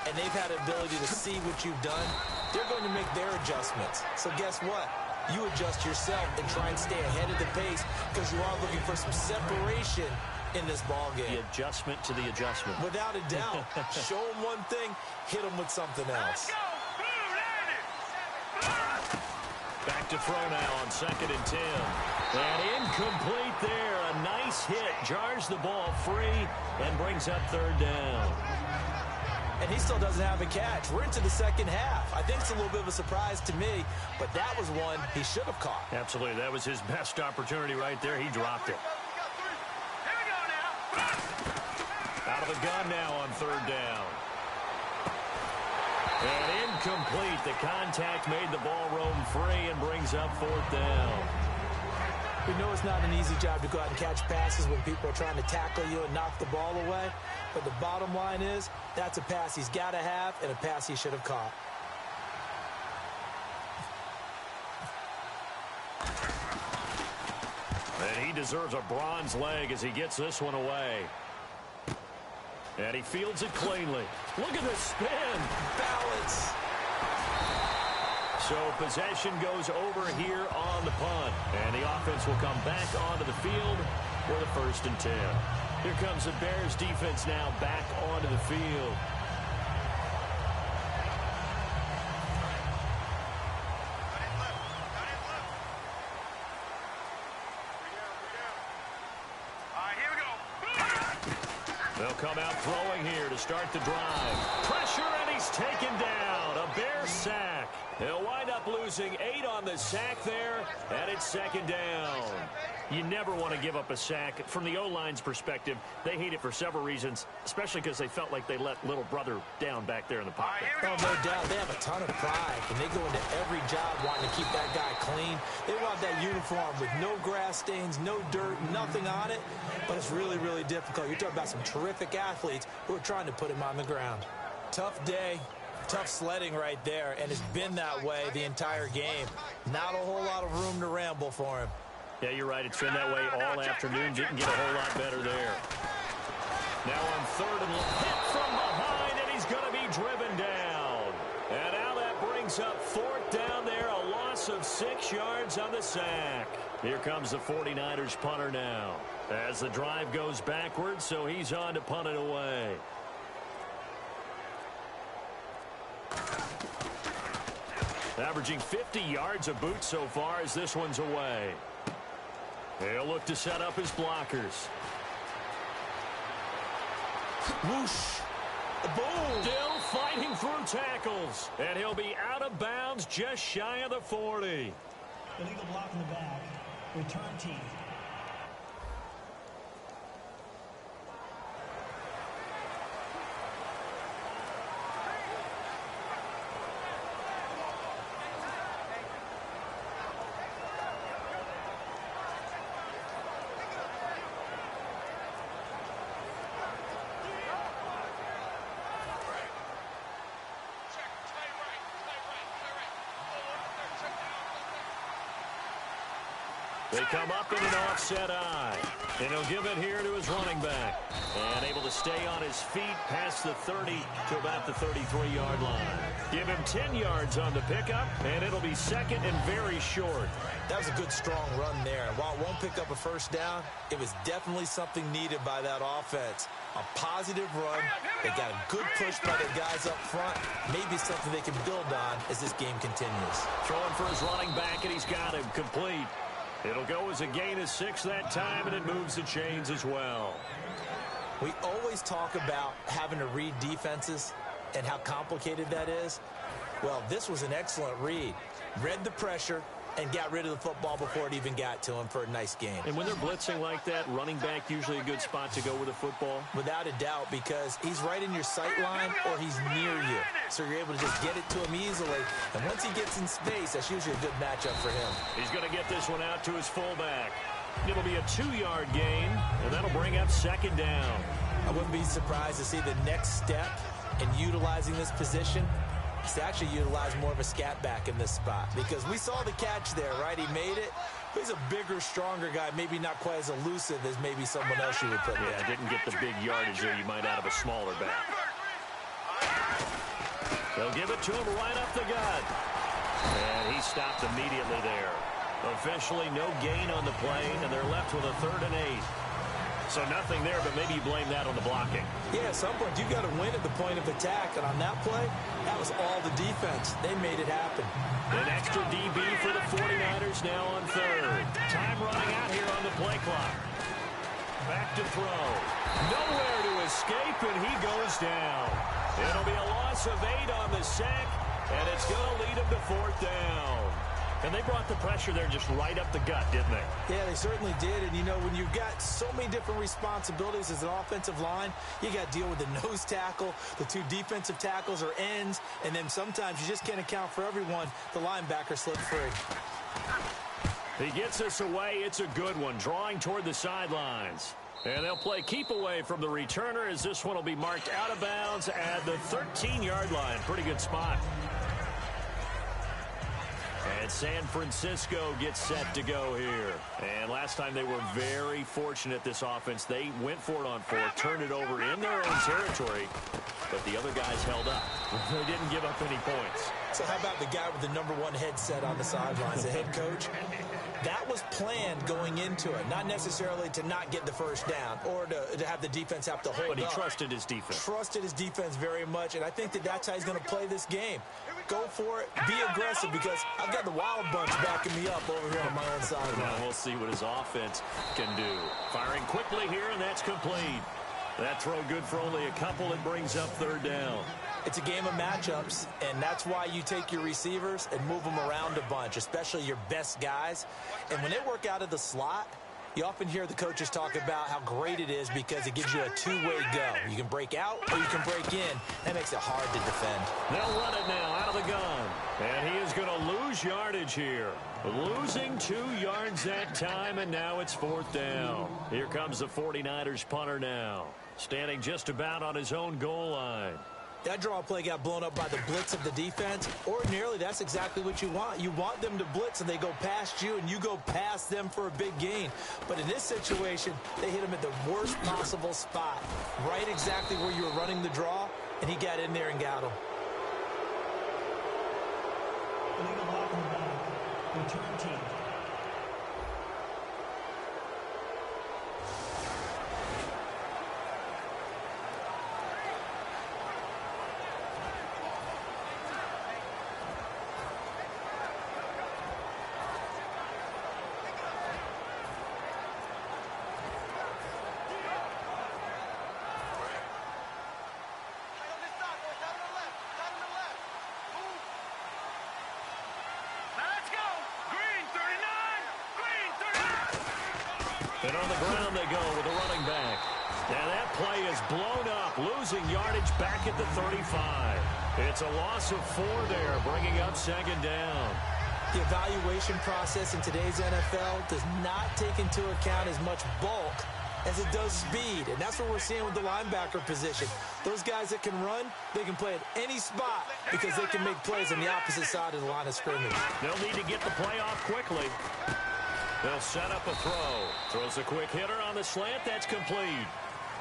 and they've had the ability to see what you've done. They're going to make their adjustments. So guess what? You adjust yourself and try and stay ahead of the pace because you are looking for some separation in this ball game. The adjustment to the adjustment. Without a doubt. Show them one thing, hit them with something else. Back to throw now on 2nd and 10. And incomplete there. A nice hit. Jars the ball free and brings up 3rd down. And he still doesn't have a catch. We're into the second half. I think it's a little bit of a surprise to me, but that was one he should have caught. Absolutely. That was his best opportunity right there. He dropped it. Out of the gun now on 3rd down. And incomplete. The contact made the ball roam free and brings up 4th down. We know it's not an easy job to go out and catch passes when people are trying to tackle you and knock the ball away. But the bottom line is, that's a pass he's got to have and a pass he should have caught. And he deserves a bronze leg as he gets this one away. And he fields it cleanly. Look at the spin. Balance. So possession goes over here on the punt. And the offense will come back onto the field for the 1st and 10. Here comes the Bears defense now back onto the field. They'll come out throwing here to start the drive. Pressure, and he's taken down. A Bear sack. He'll wind up losing 8 on the sack there, and it's 2nd down. You never want to give up a sack. From the O-line's perspective, they hate it for several reasons, especially because they felt like they let little brother down back there in the pocket. Oh, no doubt. They have a ton of pride, and they go into every job wanting to keep that guy clean. They want that uniform with no grass stains, no dirt, nothing on it, but it's really, really difficult. You're talking about some terrific athletes who are trying to put him on the ground. Tough day. Tough sledding right there, and it's been that way the entire game. Not a whole lot of room to ramble for him. Yeah, you're right. It's been that way all afternoon. Didn't get a whole lot better there. Now on 3rd and hit from behind, and he's going to be driven down. And now that brings up 4th down there, a loss of 6 yards on the sack. Here comes the 49ers punter now. As the drive goes backwards, so he's on to punt it away. Averaging 50 yards a boot so far as this one's away. He'll look to set up his blockers. Whoosh. Boom. Still fighting through tackles. And he'll be out of bounds just shy of the 40. Illegal block in the back. Return team. They come up in an offset eye. And he'll give it here to his running back. And able to stay on his feet past the 30 to about the 33-yard line. Give him 10 yards on the pickup, and it'll be second and very short. That was a good, strong run there. And while it won't pick up a first down, it was definitely something needed by that offense. A positive run. They got a good push by their guys up front. Maybe something they can build on as this game continues. Throwing for his running back, and he's got him complete. It'll go as a gain of 6 that time, and it moves the chains as well. We always talk about having to read defenses and how complicated that is. Well, this was an excellent read. Read the pressure and got rid of the football before it even got to him for a nice game. And when they're blitzing like that, running back usually a good spot to go with a football? Without a doubt, because he's right in your sight line or he's near you. So you're able to just get it to him easily. And once he gets in space, that's usually a good matchup for him. He's going to get this one out to his fullback. It'll be a 2-yard gain, and that'll bring up second down. I wouldn't be surprised to see the next step in utilizing this position is to actually utilize more of a scat back in this spot, because we saw the catch there, right? He made it. He's a bigger, stronger guy, maybe not quite as elusive as maybe someone else you would put there. Yeah, didn't get the big yardage there you might out of a smaller back. They'll give it to him right up the gut. And he stopped immediately there. Officially no gain on the play, and they're left with a 3rd and 8. So nothing there, but maybe you blame that on the blocking. Yeah, at some point you got to win at the point of attack, and on that play, that was all the defense. They made it happen. An extra DB for the 49ers now on 3rd. Time running out here on the play clock. Back to throw. Nowhere to escape, and he goes down. It'll be a loss of 8 on the sack, and it's going to lead him to 4th down. And they brought the pressure there just right up the gut, didn't they? Yeah, they certainly did. And, you know, when you've got so many different responsibilities as an offensive line, you got to deal with the nose tackle, the 2 defensive tackles or ends, and then sometimes you just can't account for everyone. The linebacker slipped free. He gets us away. It's a good one, drawing toward the sidelines. And they'll play keep away from the returner as this one will be marked out of bounds at the 13-yard line. Pretty good spot. And San Francisco gets set to go here. And last time they were very fortunate, this offense. They went for it on 4th, turned it over in their own territory, but the other guys held up. They didn't give up any points. So how about the guy with the #1 headset on the sidelines, the head coach? That was planned going into it, not necessarily to not get the first down or to have the defense have to hold up. But he trusted his defense. Trusted his defense very much, and I think that's how he's going to play this game. Go for it, be aggressive, because I've got the Wild Bunch backing me up over here on my own sideline. Now we'll see what his offense can do. Firing quickly here, and that's complete. That throw good for only a couple. It brings up 3rd down. It's a game of matchups, and that's why you take your receivers and move them around a bunch, especially your best guys. And when they work out of the slot, you often hear the coaches talk about how great it is because it gives you a 2-way go. You can break out or you can break in. That makes it hard to defend. They'll run it now out of the gun. And he is going to lose yardage here. Losing 2 yards that time, and now it's 4th down. Here comes the 49ers punter now, standing just about on his own goal line. That draw play got blown up by the blitz of the defense. Ordinarily, that's exactly what you want. You want them to blitz, and they go past you, and you go past them for a big gain. But in this situation, they hit him at the worst possible spot, right exactly where you were running the draw, and he got in there and got him. Illegal block on the back. Return team. And on the ground they go with the running back. And that play is blown up, losing yardage back at the 35. It's a loss of 4 there, bringing up 2nd down. The evaluation process in today's NFL does not take into account as much bulk as it does speed. And that's what we're seeing with the linebacker position. Those guys that can run, they can play at any spot because they can make plays on the opposite side of the line of scrimmage. They'll need to get the play off quickly. They'll set up a throw. Throws a quick hitter on the slant. That's complete.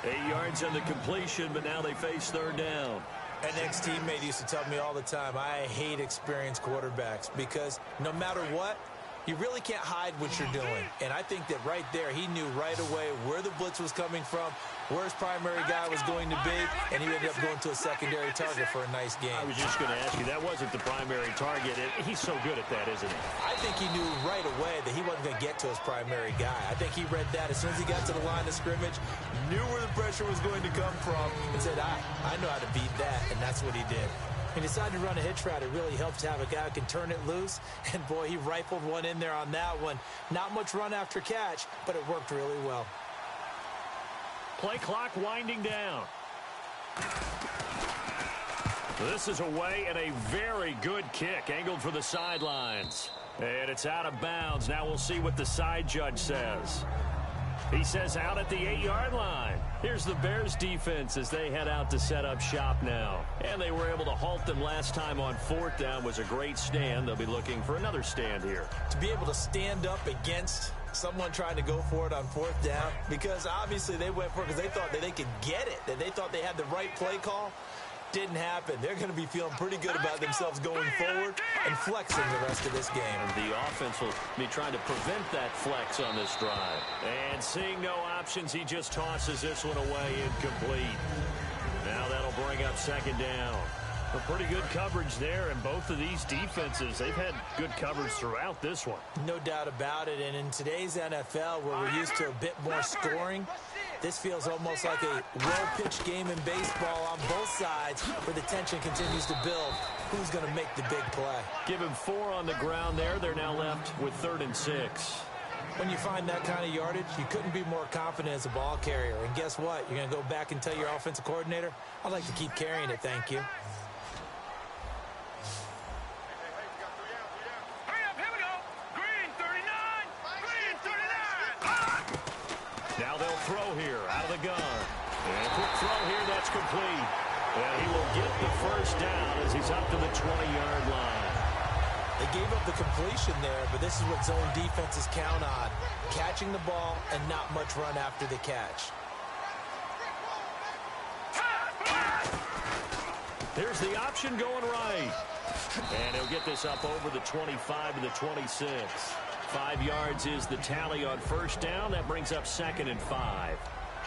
8 yards on the completion, but now they face third down. An ex-teammate used to tell me all the time, I hate experienced quarterbacks because no matter what, you really can't hide what you're doing. And I think that right there, he knew right away where the blitz was coming from, where his primary guy was going to be, and he ended up going to a secondary target for a nice game. I was just going to ask you, that wasn't the primary target. He's so good at that, isn't he? I think he knew right away that he wasn't going to get to his primary guy. I think he read that as soon as he got to the line of scrimmage, knew where the pressure was going to come from, and said, I know how to beat that, and that's what he did. He decided to run a hitch route. It really helps to have a guy who can turn it loose. And, boy, he rifled one in there on that one. Not much run after catch, but it worked really well. Play clock winding down. This is away and a very good kick, angled for the sidelines. And it's out of bounds. Now we'll see what the side judge says. He says out at the 8-yard line. Here's the Bears defense as they head out to set up shop now. And they were able to halt them last time on 4th down. Was a great stand. They'll be looking for another stand here. To be able to stand up against someone trying to go for it on 4th down, because obviously they went for it because they thought that they could get it, that they thought they had the right play call. Didn't happen. They're going to be feeling pretty good about themselves going forward and flexing the rest of this game. And the offense will be trying to prevent that flex on this drive. And seeing no options, he just tosses this one away incomplete. Now that'll bring up 2nd down. A pretty good coverage there, and both of these defenses, they've had good coverage throughout this one. No doubt about it, and in today's NFL, where we're used to a bit more scoring, this feels almost like a well-pitched game in baseball on both sides where the tension continues to build. Who's going to make the big play? Give him 4 on the ground there. They're now left with 3rd and 6. When you find that kind of yardage, you couldn't be more confident as a ball carrier. And guess what? You're going to go back and tell your offensive coordinator, I'd like to keep carrying it, thank you. Now they'll throw here out of the gun. And a quick throw here, that's complete. And he will get the 1st down as he's up to the 20-yard line. They gave up the completion there, but this is what zone defenses count on. Catching the ball and not much run after the catch. Here's the option going right. And he'll get this up over the 25 to the 26. 5 yards is the tally on 1st down. That brings up 2nd and 5.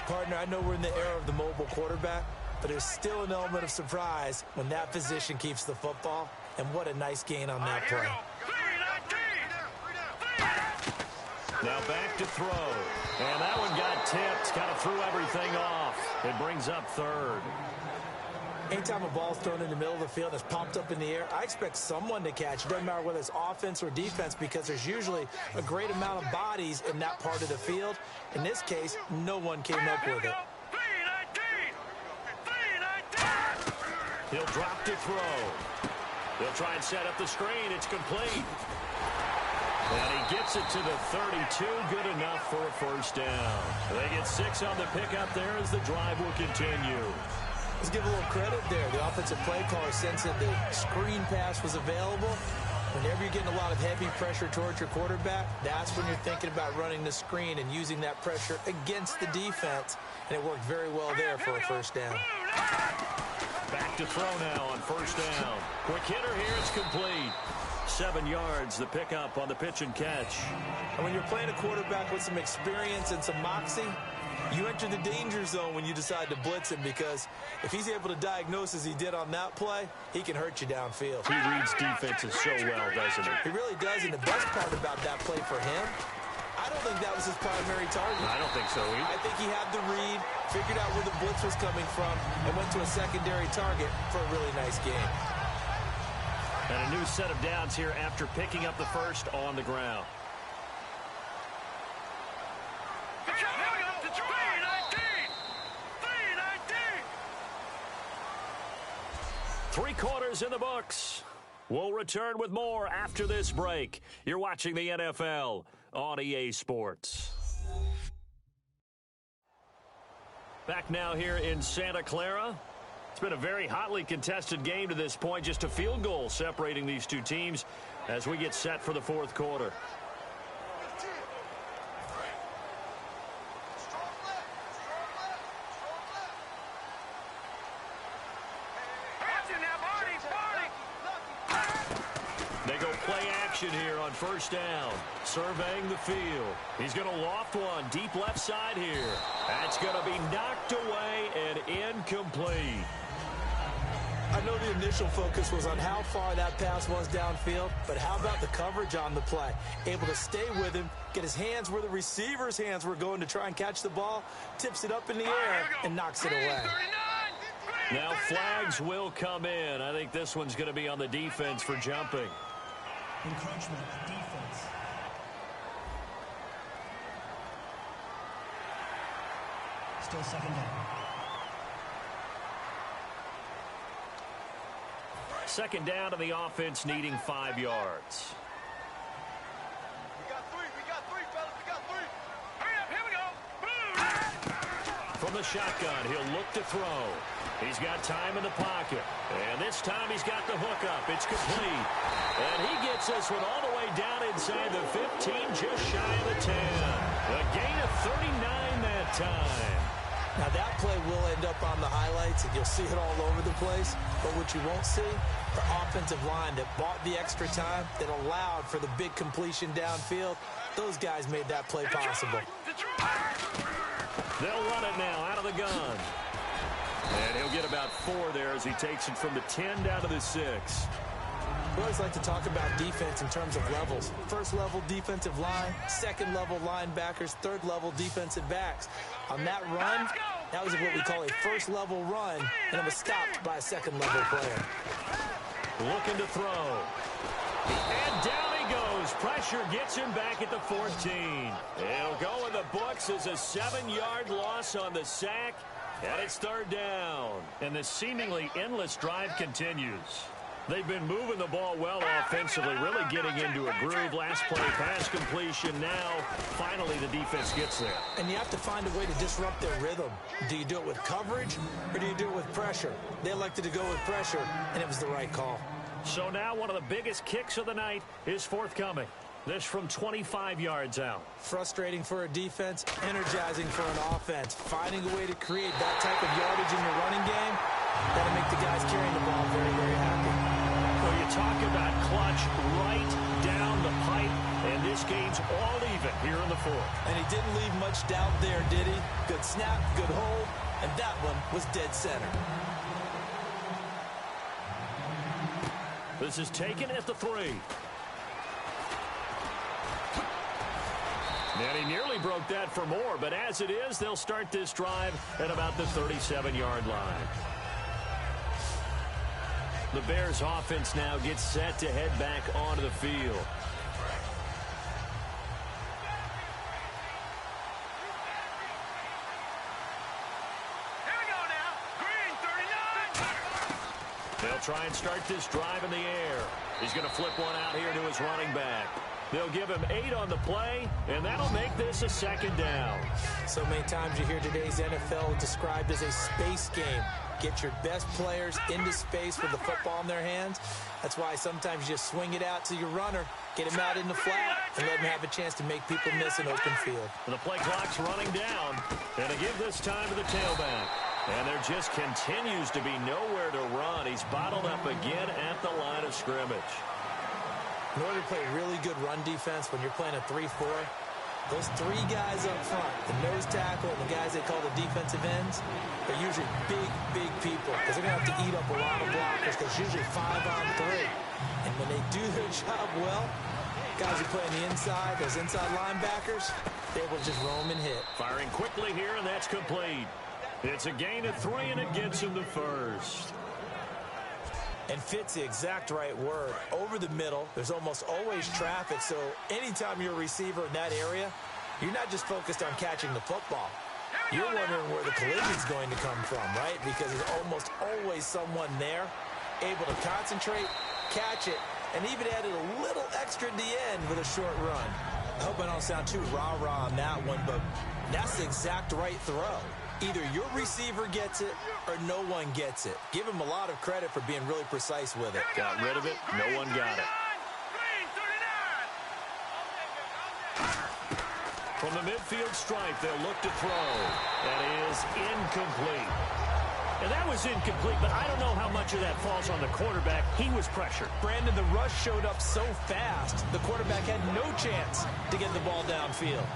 Partner, I know we're in the era of the mobile quarterback, but there's still an element of surprise when that position keeps the football. And what a nice gain on that play. Now back to throw. And that one got tipped. Kind of threw everything off. It brings up 3rd. Anytime a ball's thrown in the middle of the field that's pumped up in the air, I expect someone to catch. It doesn't matter whether it's offense or defense, because there's usually a great amount of bodies in that part of the field. In this case, no one came up with it. He'll drop to throw. They'll try and set up the screen. It's complete. And he gets it to the 32. Good enough for a 1st down. They get 6 on the pickup there as the drive will continue. Let's give a little credit there. The offensive play caller sensed that the screen pass was available. Whenever you're getting a lot of heavy pressure towards your quarterback, that's when you're thinking about running the screen and using that pressure against the defense. And it worked very well there for a 1st down. Back to throw now on 1st down. Quick hitter here, it's complete. 7 yards, the pickup on the pitch and catch. And when you're playing a quarterback with some experience and some moxie, you enter the danger zone when you decide to blitz him, because if he's able to diagnose as he did on that play, he can hurt you downfield. He reads defenses so well, doesn't he? He really does, and the best part about that play for him, I don't think that was his primary target. I don't think so either. I think he had the read, figured out where the blitz was coming from, and went to a secondary target for a really nice game. And a new set of downs here after picking up the 1st on the ground. Three quarters in the books. We'll return with more after this break. You're watching the NFL on EA Sports. Back now here in Santa Clara. It's been a very hotly contested game to this point. Just a field goal separating these two teams as we get set for the 4th quarter. action here on first down. Surveying the field. He's going to loft one deep left side here. That's going to be knocked away and incomplete. I know the initial focus was on how far that pass was downfield, but how about the coverage on the play? Able to stay with him, get his hands where the receiver's hands were going to try and catch the ball, tips it up in the air, and knocks it away. Now flags will come in. I think this one's going to be on the defense for jumping. Encroachment, defense. Still second down. Second down to the offense, needing 5 yards. We got three, fellas. We got three. Hurry up, here we go. Boom. From the shotgun, he'll look to throw. He's got time in the pocket. And this time he's got the hook up. It's complete. And he gets this one all the way down inside the 15, just shy of the 10. A gain of 39 that time. Now that play will end up on the highlights, and you'll see it all over the place. But what you won't see, the offensive line that bought the extra time, that allowed for the big completion downfield, those guys made that play possible. They'll run it now out of the gun. And he'll get about 4 there as he takes it from the 10 down to the 6. We always like to talk about defense in terms of levels. First level defensive line, second level linebackers, third level defensive backs. On that run, that was what we call a first level run, and it was stopped by a second level player. Looking to throw. And down he goes. Pressure gets him back at the 14. It'll go in the books as a 7-yard loss on the sack. And it's third down. And the seemingly endless drive continues. They've been moving the ball well offensively, really getting into a groove. Last play, pass completion. Now, finally, the defense gets there. And you have to find a way to disrupt their rhythm. Do you do it with coverage, or do you do it with pressure? They elected to go with pressure, and it was the right call. So now one of the biggest kicks of the night is forthcoming. This from 25 yards out. Frustrating for a defense, energizing for an offense. Finding a way to create that type of yardage in your running game, that'll make the guys carrying the ball very, very happy. Well, you talk about clutch right down the pipe, and this game's all even here in the fourth. And he didn't leave much doubt there, did he? Good snap, good hold, and that one was dead center. This is taken at the 3. And he nearly broke that for more, but as it is, they'll start this drive at about the 37-yard line. The Bears offense now gets set to head back onto the field. Here we go now. Green, 39. They'll try and start this drive in the air. He's going to flip one out here to his running back. They'll give him 8 on the play, and that'll make this a second down. So many times you hear today's NFL described as a space game. Get your best players into space with the football in their hands. That's why sometimes you just swing it out to your runner, get him out in the flat, and let him have a chance to make people miss an open field. The play clock's running down, and to give this time to the tailback. And there just continues to be nowhere to run. He's bottled up again at the line of scrimmage. In order to play really good run defense when you're playing a 3-4, those 3 guys up front, the nose tackle and the guys they call the defensive ends, they're usually big, big people because they're going to have to eat up a lot of blockers because usually 5 on 3. And when they do their job well, guys who play on the inside, those inside linebackers, they're able to just roam and hit. Firing quickly here, and that's complete. It's a gain of 3, and it gets him the first. And fit's the exact right word. Over the middle, there's almost always traffic, so anytime you're a receiver in that area, you're not just focused on catching the football. You're wondering where the collision's going to come from, right? Because there's almost always someone there able to concentrate, catch it, and even added a little extra at the end with a short run. I hope I don't sound too rah-rah on that one, but that's the exact right throw. Either your receiver gets it or no one gets it. Give him a lot of credit for being really precise with it. Got rid of it. No one got it. Green, 39. From the midfield stripe, they'll look to throw. That is incomplete. And that was incomplete, but I don't know how much of that falls on the quarterback. He was pressured. Brandon, the rush showed up so fast, the quarterback had no chance to get the ball downfield.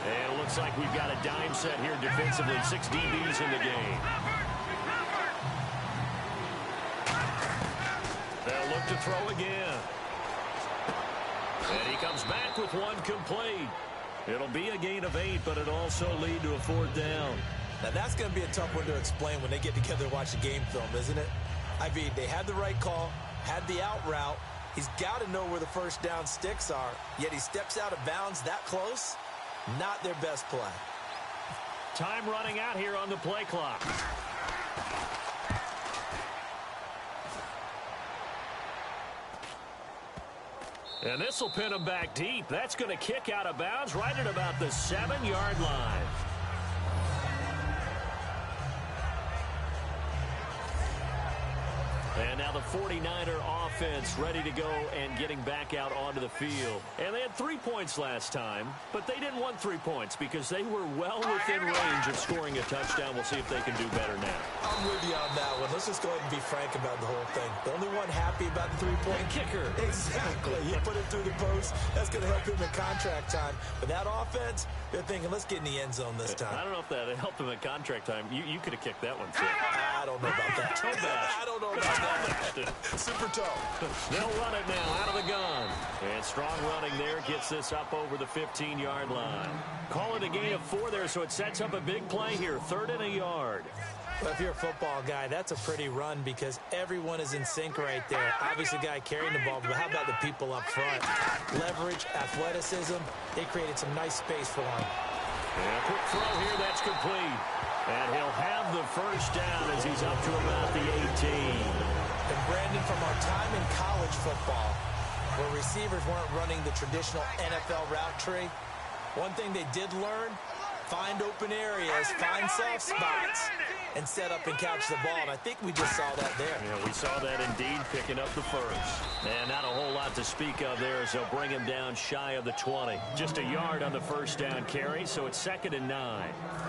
And it looks like we've got a dime set here defensively. 6 DBs in the game. They'll look to throw again. And he comes back with one complete. It'll be a gain of 8, but it'll also lead to a 4th down. Now, that's going to be a tough one to explain when they get together and watch the game film, isn't it? I mean, they had the right call, had the out route. He's got to know where the first down sticks are, yet he steps out of bounds that close. Not their best play. Time running out here on the play clock. And this will pin him back deep. That's going to kick out of bounds right at about the 7-yard line. And now the 49er offense ready to go and getting back out onto the field. And they had 3 points last time, but they didn't want 3 points because they were well within range of scoring a touchdown. We'll see if they can do better now. I'm with you on that one. Let's just go ahead and be frank about the whole thing. The only one happy about the 3-point kicker. Exactly. He put it through the post. That's going to help him in contract time. But that offense, they're thinking, let's get in the end zone this time. I don't know if that helped him at contract time. You could have kicked that one, too. I don't know about that. I don't know about that. Super toe. They'll run it now out of the gun. And strong running there gets this up over the 15-yard line. Call it a gain of 4 there, so it sets up a big play here. 3rd and a yard. Well, if you're a football guy, that's a pretty run because everyone is in sync right there. Obviously, the guy carrying the ball, but how about the people up front? Leverage, athleticism, they created some nice space for him. And a quick throw here, that's complete. And he'll have the first down as he's up to about the 18. And Brandon, from our time in college football, where receivers weren't running the traditional NFL route tree, one thing they did learn, find open areas, find soft spots, and set up and catch the ball. And I think we just saw that there. Yeah, we saw that indeed, picking up the first. And not a whole lot to speak of there as they'll bring him down shy of the 20. Just a yard on the first down carry, so it's 2nd and 9.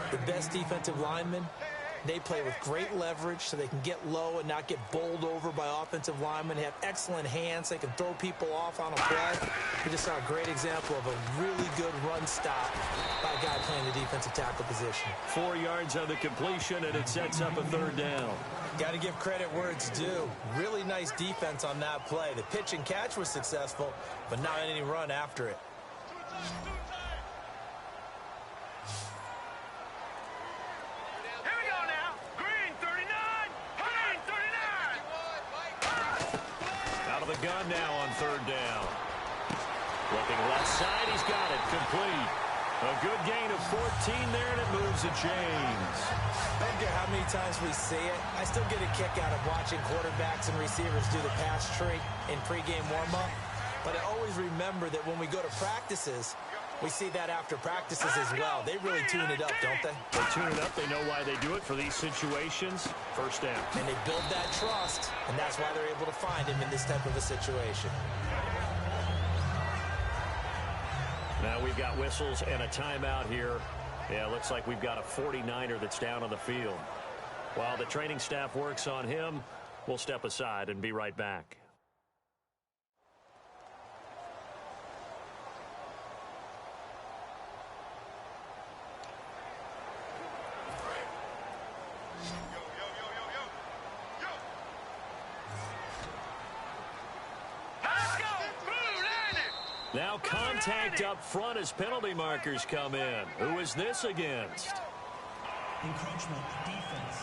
The best defensive linemen, they play with great leverage so they can get low and not get bowled over by offensive linemen. They have excellent hands. They can throw people off on a play. We just saw a great example of a really good run stop by a guy playing the defensive tackle position. 4 yards on the completion, and it sets up a 3rd down. Got to give credit where it's due. Really nice defense on that play. The pitch and catch was successful, but not any run after it. Gun now on 3rd down. Looking left side, he's got it. Complete. A good gain of 14 there, and it moves the chains. I don't care how many times we see it. I still get a kick out of watching quarterbacks and receivers do the pass tree in pregame warm-up. But I always remember that when we go to practices, we see that after practices as well. They really tune it up, don't they? They tune it up. They know why they do it for these situations. First down. And they build that trust, and that's why they're able to find him in this type of a situation. Now we've got whistles and a timeout here. Yeah, looks like we've got a 49er that's down on the field. While the training staff works on him, we'll step aside and be right back. Now contact up front as penalty markers come in. Who is this against? Encroachment, defense.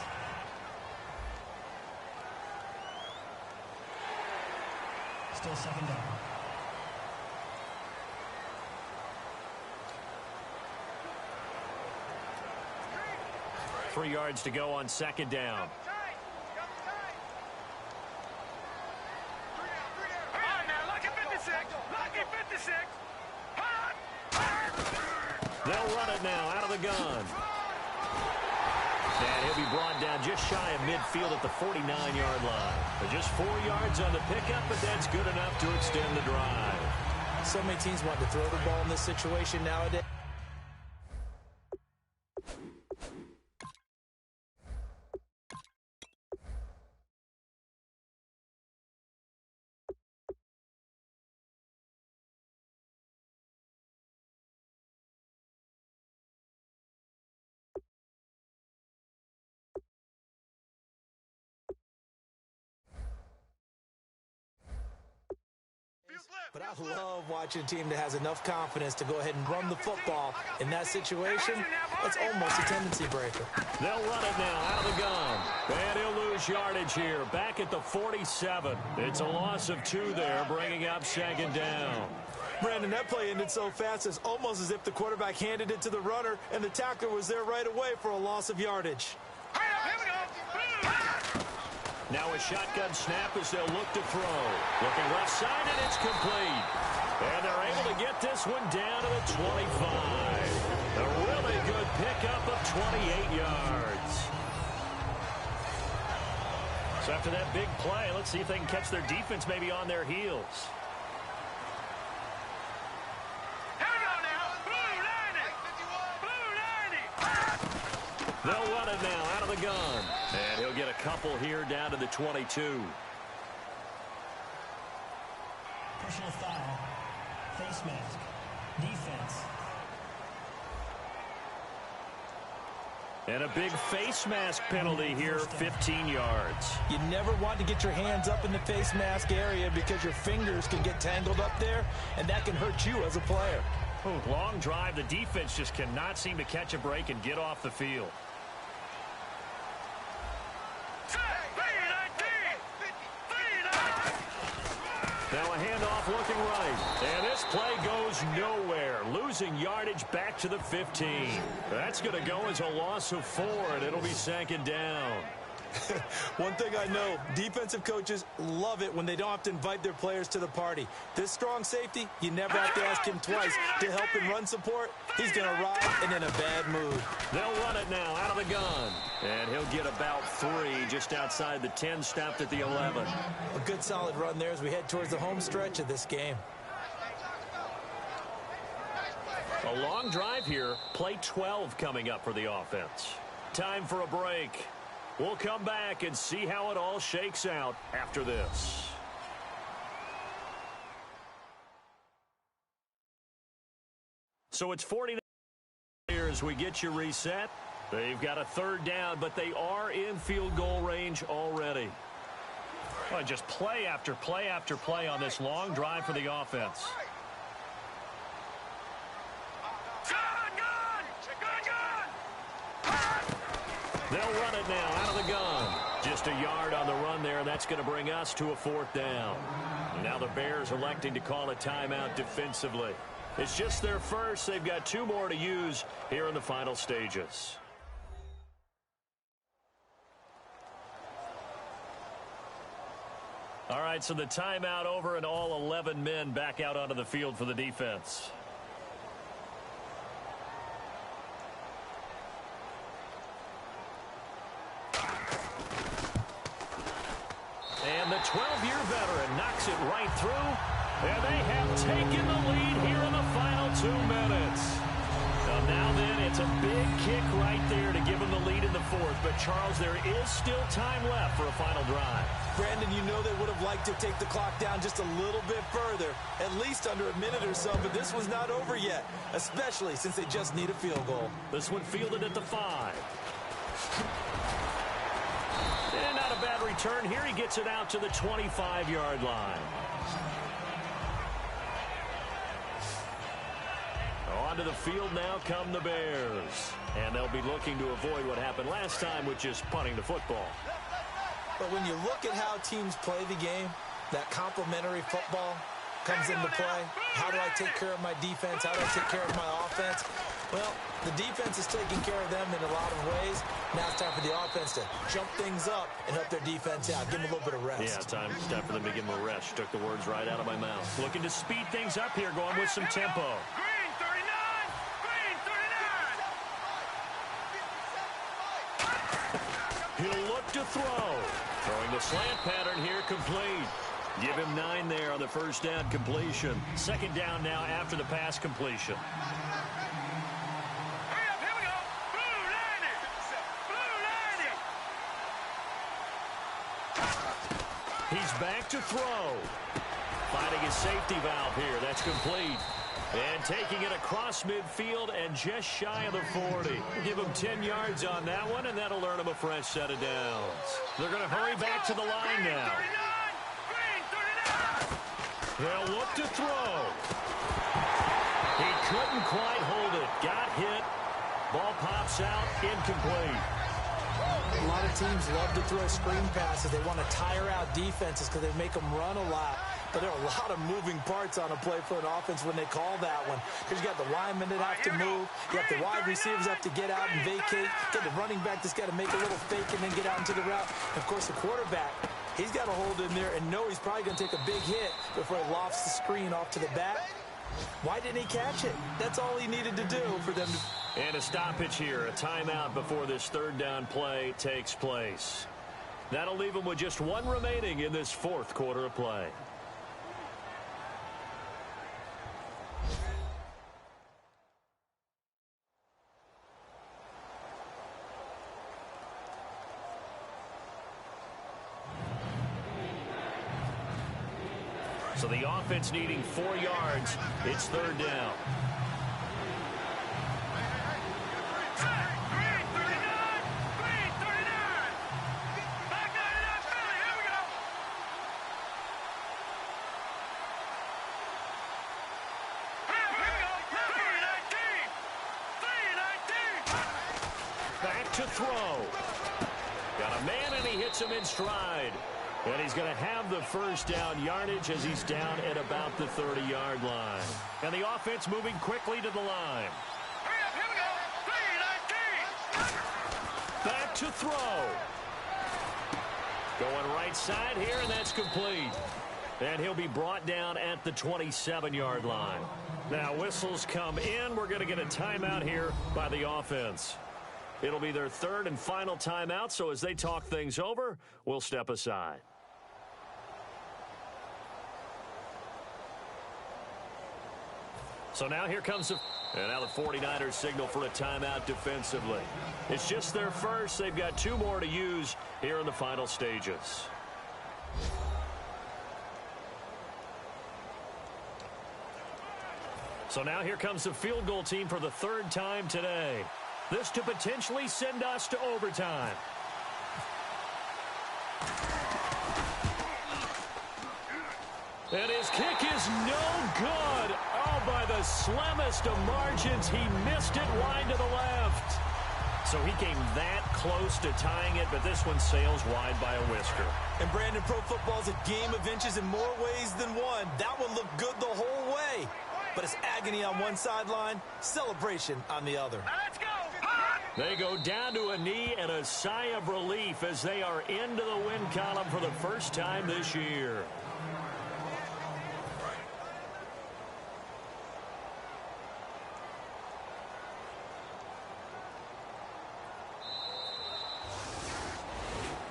Still 2nd down. Three yards to go on 2nd down. They'll run it now out of the gun. And he'll be brought down just shy of midfield at the 49-yard line. But just 4 yards on the pickup, but that's good enough to extend the drive. So many teams want to throw the ball in this situation nowadays. But I love watching a team that has enough confidence to go ahead and run the football. In that situation, that's almost a tendency breaker. They'll run it now out of the gun. And he'll lose yardage here. Back at the 47. It's a loss of 2 there, bringing up second down. Brandon, that play ended so fast, it's almost as if the quarterback handed it to the runner, and the tackler was there right away for a loss of yardage. Now a shotgun snap as they'll look to throw. Looking left side, and it's complete. And they're able to get this one down to the 25. A really good pickup of 28 yards. So after that big play, let's see if they can catch their defense maybe on their heels. They'll run it now out of the gun. And he'll get a couple here down to the 22. Personal foul. Face mask. Defense. And a big face mask penalty here, 15 yards. You never want to get your hands up in the face mask area because your fingers can get tangled up there, and that can hurt you as a player. Ooh, long drive. The defense just cannot seem to catch a break and get off the field. Now a handoff looking right. And this play goes nowhere. Losing yardage back to the 15. That's going to go as a loss of 4, and it'll be second down. One thing I know, defensive coaches love it when they don't have to invite their players to the party. This strong safety, you never have to ask him twice to help in run support. He's going to ride and in a bad mood. They'll run it now out of the gun. And he'll get about 3 just outside the 10, stopped at the 11. A good solid run there as we head towards the home stretch of this game. A long drive here. Play 12 coming up for the offense. Time for a break. We'll come back and see how it all shakes out after this. So it's 49 as we get you reset. They've got a 3rd down, but they are in field goal range already. Well, just play after play after play on this long drive for the offense. They'll run it now out of the gun. Just a yard on the run there. That's going to bring us to a 4th down. Now the Bears electing to call a timeout defensively. It's just their first. They've got 2 more to use here in the final stages. All right, so the timeout over and all 11 men back out onto the field for the defense. And the 12-year veteran knocks it right through. And they have taken the lead here in the final 2 minutes. Now then, it's a big kick right there to give them the lead in the 4th. But, Charles, there is still time left for a final drive. Brandon, you know they would have liked to take the clock down just a little bit further, at least under a minute or so. But this was not over yet, especially since they just need a field goal. This one fielded at the 5. And not a bad return here. He gets it out to the 25-yard line. Onto the field now come the Bears. And they'll be looking to avoid what happened last time, which is punting the football. But when you look at how teams play the game, that complementary football comes into play. How do I take care of my defense? How do I take care of my offense? Well, the defense is taking care of them in a lot of ways. Now it's time for the offense to jump things up and help their defense out. Give them a little bit of rest. Yeah, time for them to give them a rest. Took the words right out of my mouth. Looking to speed things up here, going with some tempo. Green 39! Green 39! He'll look to throw. Throwing the slant pattern here, complete. Give him 9 there on the first down completion. Second down now after the pass completion. Hurry up, here we go! Blue 90! Blue 90! He's back to throw. Finding his safety valve here. That's complete. And taking it across midfield and just shy of the 40. Give him 10 yards on that one, and that'll earn him a fresh set of downs. They're going to hurry back to the line now. They'll look to throw. He couldn't quite hold it. Got hit. Ball pops out. Incomplete. A lot of teams love to throw screen passes. They want to tire out defenses because they make them run a lot. But there are a lot of moving parts on a play for an offense when they call that one. Because you got the linemen that have to move. You have the wide receivers have to get out and vacate. You got the running back that's got to make a little fake and then get out into the route. And, of course, the quarterback, he's got to hold in there and know he's probably going to take a big hit before he lofts the screen off to the back. Why didn't he catch it? That's all he needed to do for them to... And a stoppage here, a timeout before this third down play takes place. That'll leave them with just one remaining in this fourth quarter of play. So the offense needing 4 yards. It's third down. Back to throw. Got a man and he hits him in stride. And he's going to have the first down yardage as he's down at about the 30-yard line. And the offense moving quickly to the line. Here we go. 3-19. Back to throw. Going right side here, and that's complete. And he'll be brought down at the 27-yard line. Now whistles come in. We're going to get a timeout here by the offense. It'll be their third and final timeout, so as they talk things over, we'll step aside. So now here comes and now the 49ers signal for a timeout defensively. It's just their first. They've got 2 more to use here in the final stages. So now here comes the field goal team for the third time today. This to potentially send us to overtime. And his kick is no good. Oh, by the slimmest of margins, he missed it wide to the left. So he came that close to tying it, but this one sails wide by a whisker. And Brandon, pro football is a game of inches in more ways than one. That one looked good the whole way. But it's agony on one sideline, celebration on the other. Now let's go. They go down to a knee and a sigh of relief as they are into the win column for the first time this year.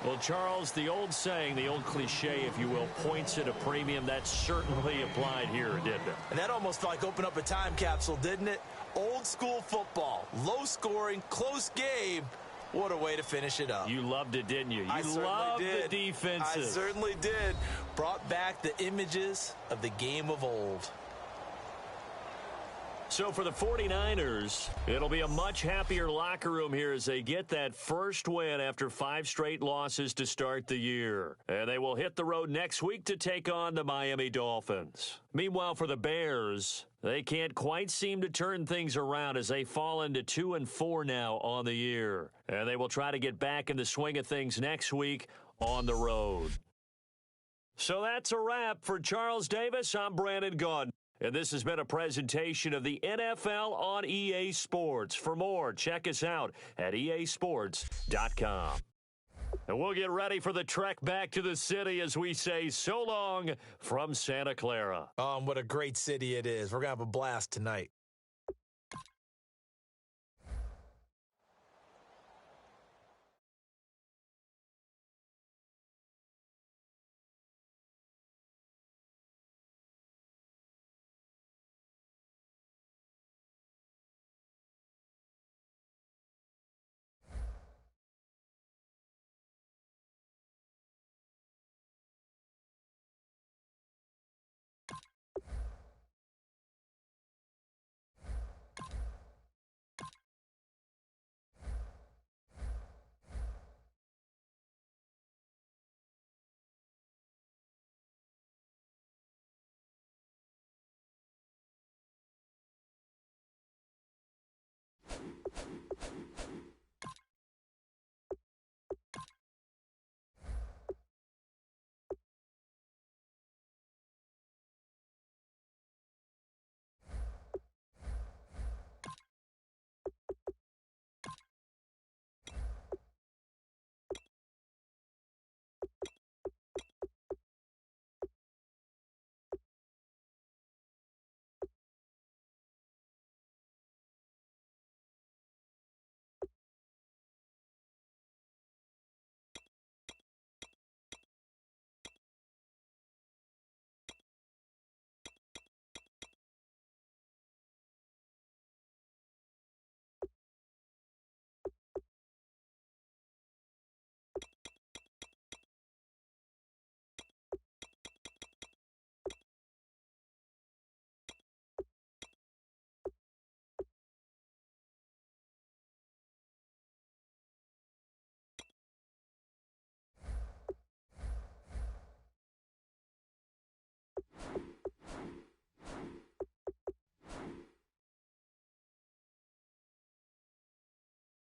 Well, Charles, the old saying, the old cliche, if you will, points at a premium. That certainly applied here, didn't it? And that almost felt like open up a time capsule, didn't it? Old school football, low scoring, close game. What a way to finish it up. You loved it, didn't you? I You loved did. the defenses. I certainly did. Brought back the images of the game of old. So for the 49ers, it'll be a much happier locker room here as they get that first win after 5 straight losses to start the year. And they will hit the road next week to take on the Miami Dolphins. Meanwhile, for the Bears, they can't quite seem to turn things around as they fall into 2-4 now on the year. And they will try to get back in the swing of things next week on the road. So that's a wrap. For Charles Davis, I'm Brandon Gaudin. And this has been a presentation of the NFL on EA Sports. For more, check us out at easports.com. And we'll get ready for the trek back to the city as we say so long from Santa Clara. What a great city it is. We're going to have a blast tonight.